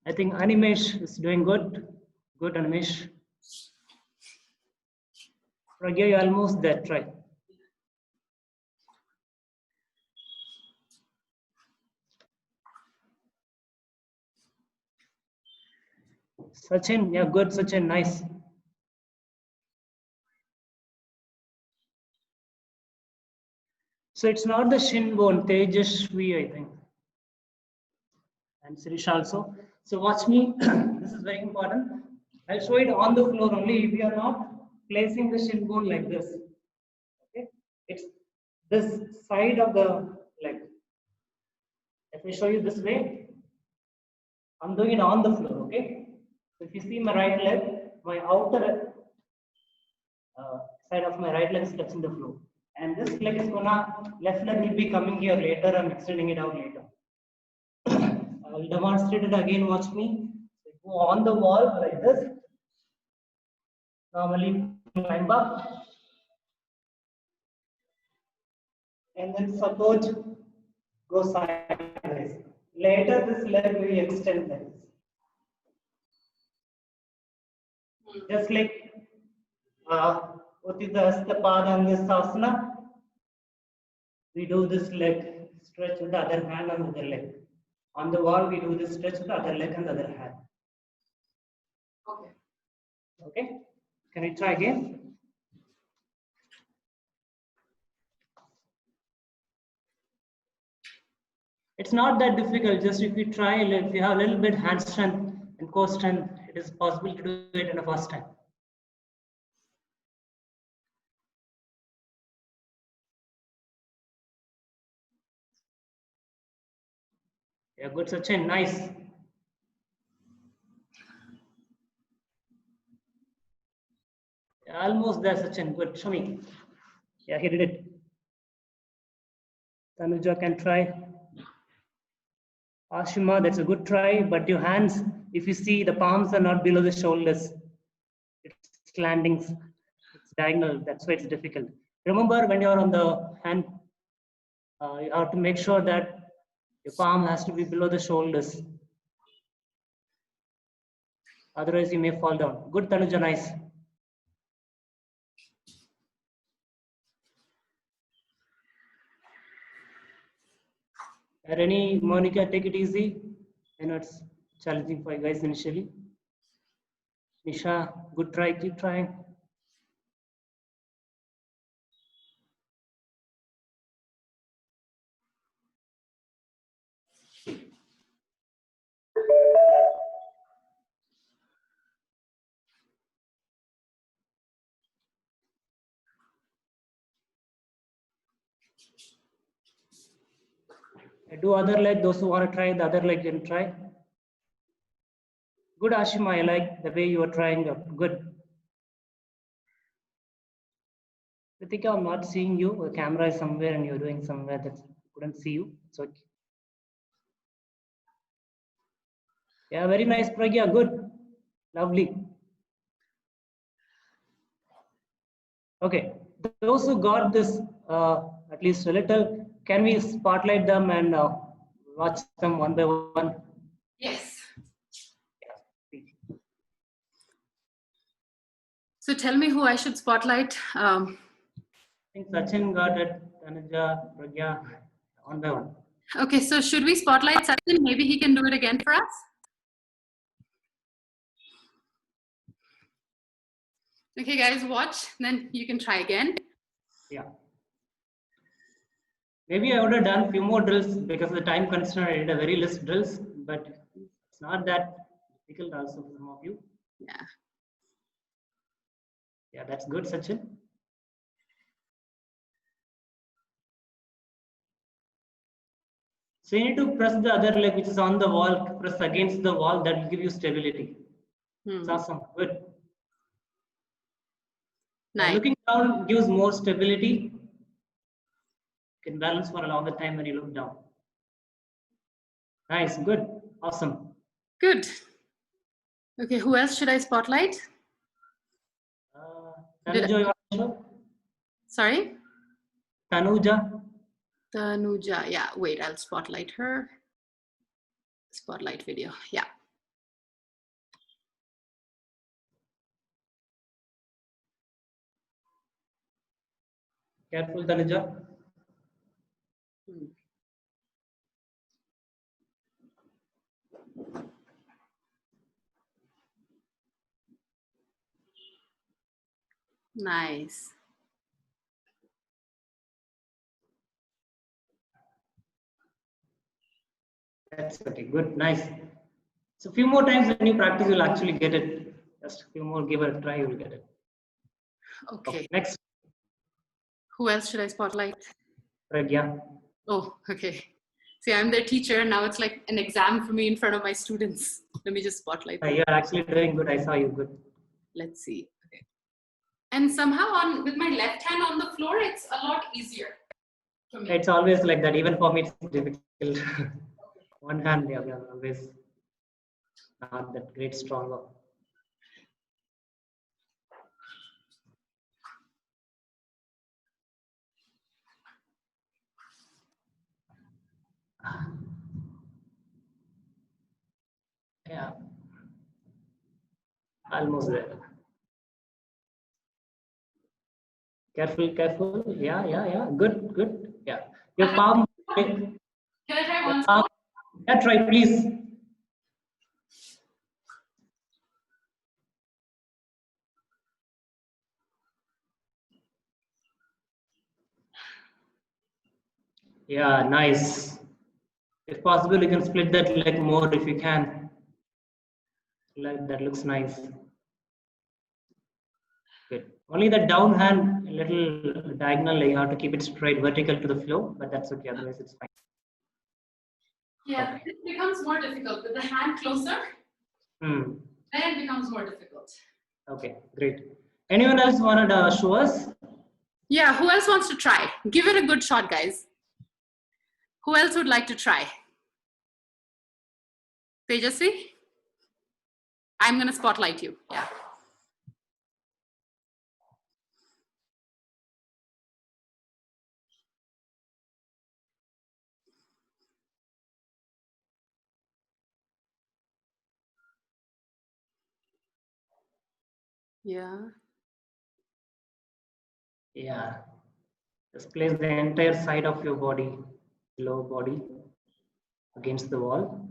I think Animesh is doing good. Good, Animesh. Pragya, you're almost there. Try. Sachin, yeah, good. Sachin, nice. So it's not the shin bone, Tejashvi, I think. And Sirish also. So watch me. This is very important. I'll show it on the floor only if you are not placing the shin bone like this. Okay, it's this side of the leg. If I show you this way, I'm doing it on the floor. Okay, so if you see my right leg, my outer side of my right leg is touching the floor, and this leg is left leg will be coming here later. I'm extending it out later. I'll demonstrate it again. Watch me. So go on the wall like this. Normally climb up. And then support, go sideways. Later this leg will extend like this. Just like Uttita Hasta Pada in this asana, we do this leg stretch with the other hand and the other leg. On the wall, we do this stretch with the other leg and the other hand. Okay. Okay? Can we try again? It's not that difficult. Just if you try, if you have a little bit hand strength and core strength, it is possible to do it in the first time. Yeah, good, Sachin. Nice. Yeah, almost there, Sachin. Good. Show me. Yeah, he did it. Tanuja can try. Ashima, that's a good try. But your hands, if you see, the palms are not below the shoulders. It's landing, it's diagonal. That's why it's difficult. Remember, when you're on the hand, you have to make sure that your palm has to be below the shoulders. Otherwise, you may fall down. Good, Tanuja, nice. Any Monica, take it easy. I know it's challenging for you guys initially. Nisha, good try, keep trying. Do other leg, those who want to try the other leg can try. Good, Ashima, I like the way you are trying. Good. Ritika, I'm not seeing you. The camera is somewhere and you're doing somewhere that couldn't see you. It's okay. Yeah, very nice, Pragya. Good. Lovely. Okay. Those who got this at least a little, can we spotlight them and watch them one by one? Yes. Yeah. So tell me who I should spotlight. I think Sachin got it, Tanuja, Pragya, one by one. Okay, so should we spotlight Sachin? Maybe he can do it again for us. Okay, guys, watch. Then you can try again. Yeah. Maybe I would have done a few more drills because of the time constraint. I did a very less drills, but it's not that difficult also for some of you. Yeah. Yeah, that's good, Sachin. So you need to press the other leg which is on the wall, press against the wall, that will give you stability. It's awesome, good. Nice. Looking down gives more stability. You can balance for a longer time when you look down. Nice, good, awesome. Good. Okay, who else should I spotlight? Tanuja, you want to show? Sorry? Tanuja. Tanuja, yeah, wait, I'll spotlight her. Spotlight video, yeah. Careful, Tanuja. Nice. That's okay, good, nice. So a few more times when you practice, you'll actually get it. Just a few more, give it a try, you'll get it. Okay. Next. Who else should I spotlight? Pragya. Oh, okay. See, I'm their teacher. Now it's like an exam for me in front of my students. Let me just spotlight them. You're actually doing good. I saw you good. Let's see. Okay. And somehow with my left hand on the floor, it's a lot easier for me. It's always like that. Even for me, it's difficult. One hand, yeah, always. Not that great stronger. Yeah, almost there. Careful, careful. Yeah, yeah, yeah. Good, good. Yeah. Your palm. Can I try Your once palm. more? Yeah, try, please. Yeah, nice. If possible, you can split that leg more if you can. Like that looks nice. Good. Only the down hand, a little diagonal, you have to keep it straight, vertical to the floor, but that's okay. Otherwise, it's fine. Yeah, Okay. it becomes more difficult with the hand closer. Hmm. Then it becomes more difficult. Okay, great. Anyone else wanted to show us? Yeah, who else wants to try? Give it a good shot, guys. Who else would like to try? Tejasvi? I'm going to spotlight you. Yeah. Yeah. Yeah. Just place the entire side of your body, lower body, against the wall.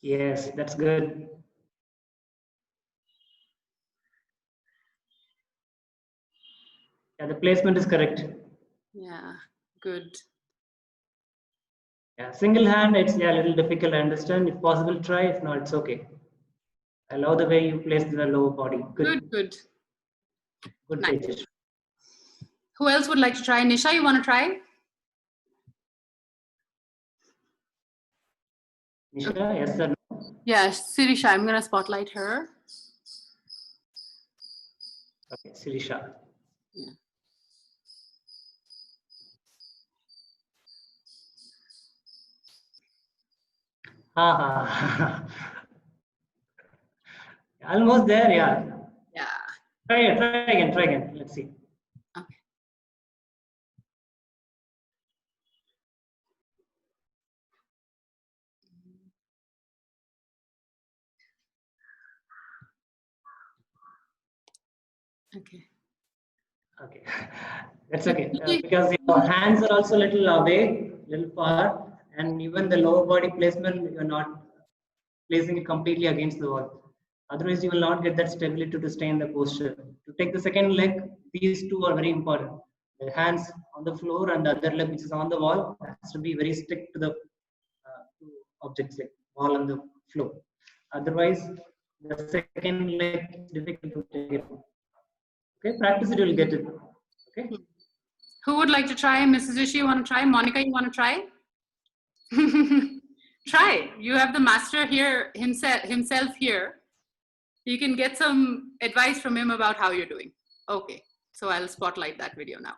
Yes, that's good. Yeah, the placement is correct. Yeah. Good. Yeah, single hand, it's a little difficult. I understand. If possible, try. If not, it's okay. I love the way you place the lower body. Good, Good. good. Good, Nice. Tejas. Who else would like to try? Nisha, you want to try? Nisha, yes or no? Yeah, Sirisha, I'm going to spotlight her. Okay, Sirisha. Yeah. Ha. Almost there, yeah. Yeah. Try again. Let's see. Okay. Okay. Okay, that's okay. Because your hands are also a little away, little far, and even the lower body placement, you're not placing it completely against the wall. Otherwise, you will not get that stability to stay in the posture. To take the second leg, these two are very important. The hands on the floor and the other leg, which is on the wall, has to be very stick to the to objects like wall and the floor. Otherwise, the second leg is difficult to take it. Okay, practice it, you'll get it. Okay. Who would like to try? Mrs. Ishi, you want to try? Monica, you want to try? Try. You have the master here himself here. You can get some advice from him about how you're doing. Okay. So I'll spotlight that video now.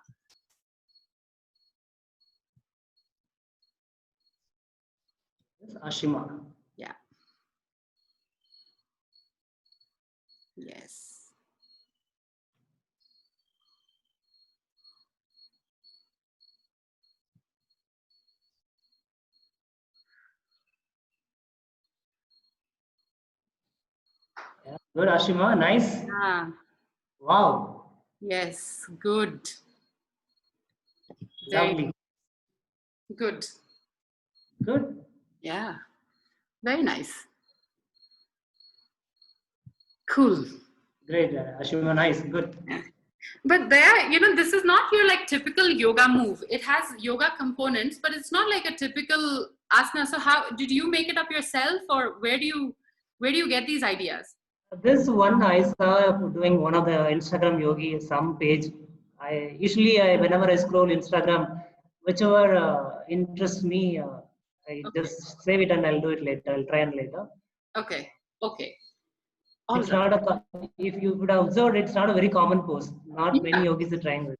Yes, Ashima. Yeah. Yes. Yeah. Good, Ashima. Nice. Ah, Wow. yes. Good. Lovely. Good. Good. Yeah. Very nice. Cool. Great, Ashima. Nice. Good. But there, this is not your like typical yoga move. It has yoga components, but it's not like a typical asana. So how did you make it up yourself, or where do you get these ideas? This one I saw doing one of the Instagram yogi, some page. I usually, whenever I scroll Instagram, whichever interests me, I Okay. just save it and I'll do it later. I'll try and later. Okay. Okay. All It's right. not a, if you would have observed, it's not a very common pose. Not many Yeah. yogis are trying it.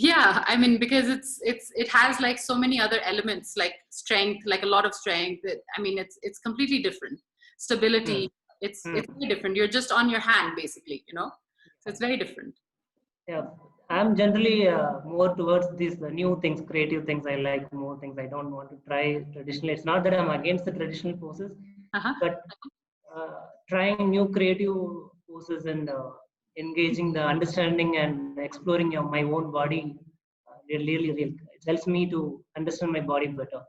Yeah, I mean, because it has like so many other elements, like strength, like a lot of strength. I mean, it's completely different. Stability, it's very different. You're just on your hand, basically, you know. So it's very different. Yeah, I'm generally more towards these new things, creative things. I like more things. I don't want to try traditional. It's not that I'm against the traditional poses, but trying new creative poses and engaging the understanding and exploring my own body really it helps me to understand my body better.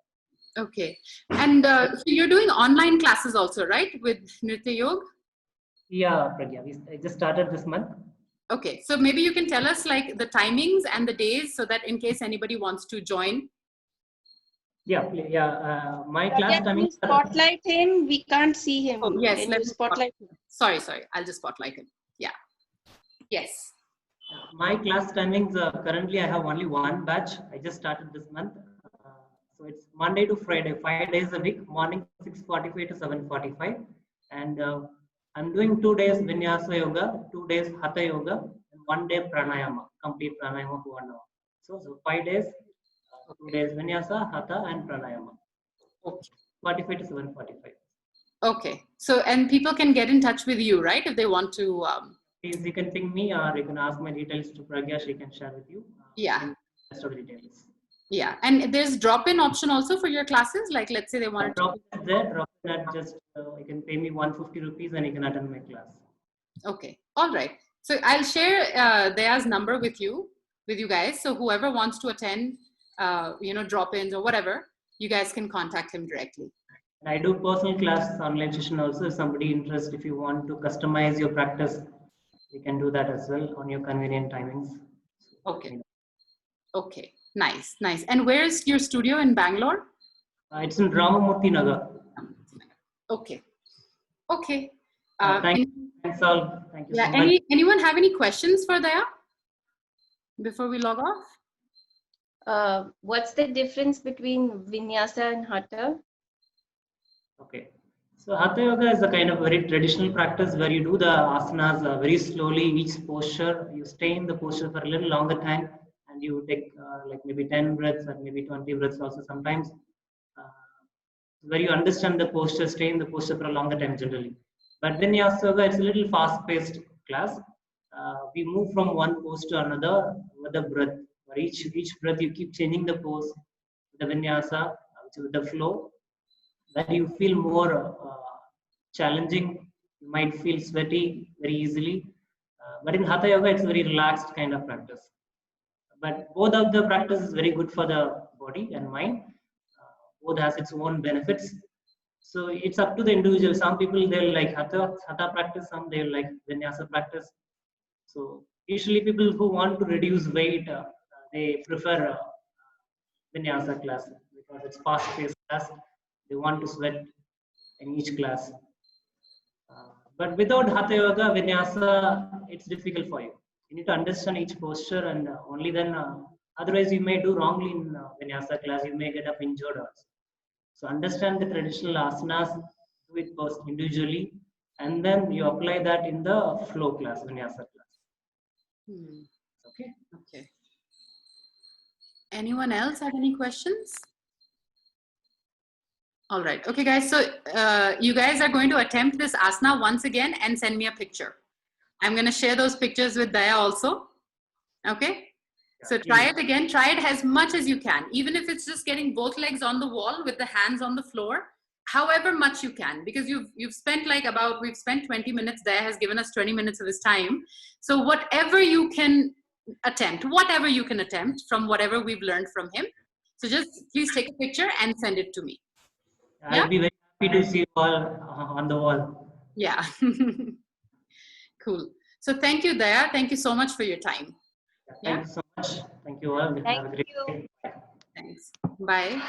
Okay, and so you're doing online classes also, right, with Nritya Yoga? Yeah, Pragya, I just started this month. Okay, so maybe you can tell us like the timings and the days so that in case anybody wants to join. Yeah, my class Can you spotlight him? We can't see him. Oh, yes, Can you spotlight him? Sorry, I'll just spotlight him. Yeah. Yes. My class timings, currently I have only one batch. I just started this month. So it's Monday to Friday, 5 days a week, morning 6:45 to 7:45. And I'm doing 2 days Vinyasa Yoga, 2 days Hatha Yoga, and 1 day Pranayama, complete Pranayama for 1 hour. So 5 days, 2 days Vinyasa, Hatha, and Pranayama. Okay. 45 to 7:45. Okay. So, and people can get in touch with you, right? If they want to. Please, you can ping me or you can ask my details to Pragya. She can share with you. Yeah. Rest of the details. Yeah. And there's drop-in option also for your classes. Like, let's say they want to. Drop-in there. Drop-in at just, you can pay me 150 rupees and you can attend my class. Okay. All right. So I'll share Daya's number with you guys. So whoever wants to attend, drop-ins or whatever, you guys can contact him directly. I do personal class online session also. If somebody interested, if you want to customize your practice, you can do that as well on your convenient timings. Okay. Okay. Nice. And where is your studio in Bangalore? It's in Ramamurthy Nagar. Okay. Thanks all. Thank you so Yeah. much. Anyone have any questions for Daya before we log off? What's the difference between Vinyasa and Hatha? Okay. So Hatha Yoga is a kind of very traditional practice where you do the asanas very slowly, each posture. You stay in the posture for a little longer time and you take like maybe 10 breaths or maybe 20 breaths also sometimes. Where you understand the posture, stay in the posture for a longer time generally. But Vinyasa Yoga, it's a little fast-paced class. We move from one pose to another with the breath. For each breath, you keep changing the pose, the Vinyasa, with the flow. That you feel more challenging. You might feel sweaty very easily. But in Hatha Yoga, it's a very relaxed kind of practice. But both of the practice is very good for the body and mind. Both has its own benefits. So it's up to the individual. Some people they'll like Hatha practice, some they'll like Vinyasa practice. So usually people who want to reduce weight, they prefer Vinyasa class because it's fast-paced class. They want to sweat in each class. But without Hatha Yoga, Vinyasa, it's difficult for you. You need to understand each posture and only then, otherwise you may do wrongly in Vinyasa class, you may get up injured also. So understand the traditional asanas, do it first individually, and then you apply that in the flow class, Vinyasa class. Okay. Anyone else have any questions? All right. Okay, guys. So you guys are going to attempt this asana once again and send me a picture. I'm going to share those pictures with Daya also. Okay. So try it again. Try it as much as you can, even if it's just getting both legs on the wall with the hands on the floor, however much you can, because we've spent 20 minutes. Daya has given us 20 minutes of his time. So whatever you can attempt from whatever we've learned from him. So just please take a picture and send it to me. I'll be very happy to see you all on the wall. Yeah. Cool. So thank you, Daya. Thank you so much for your time. Thank you so much. Thank you all. Have a great day. Thanks. Bye.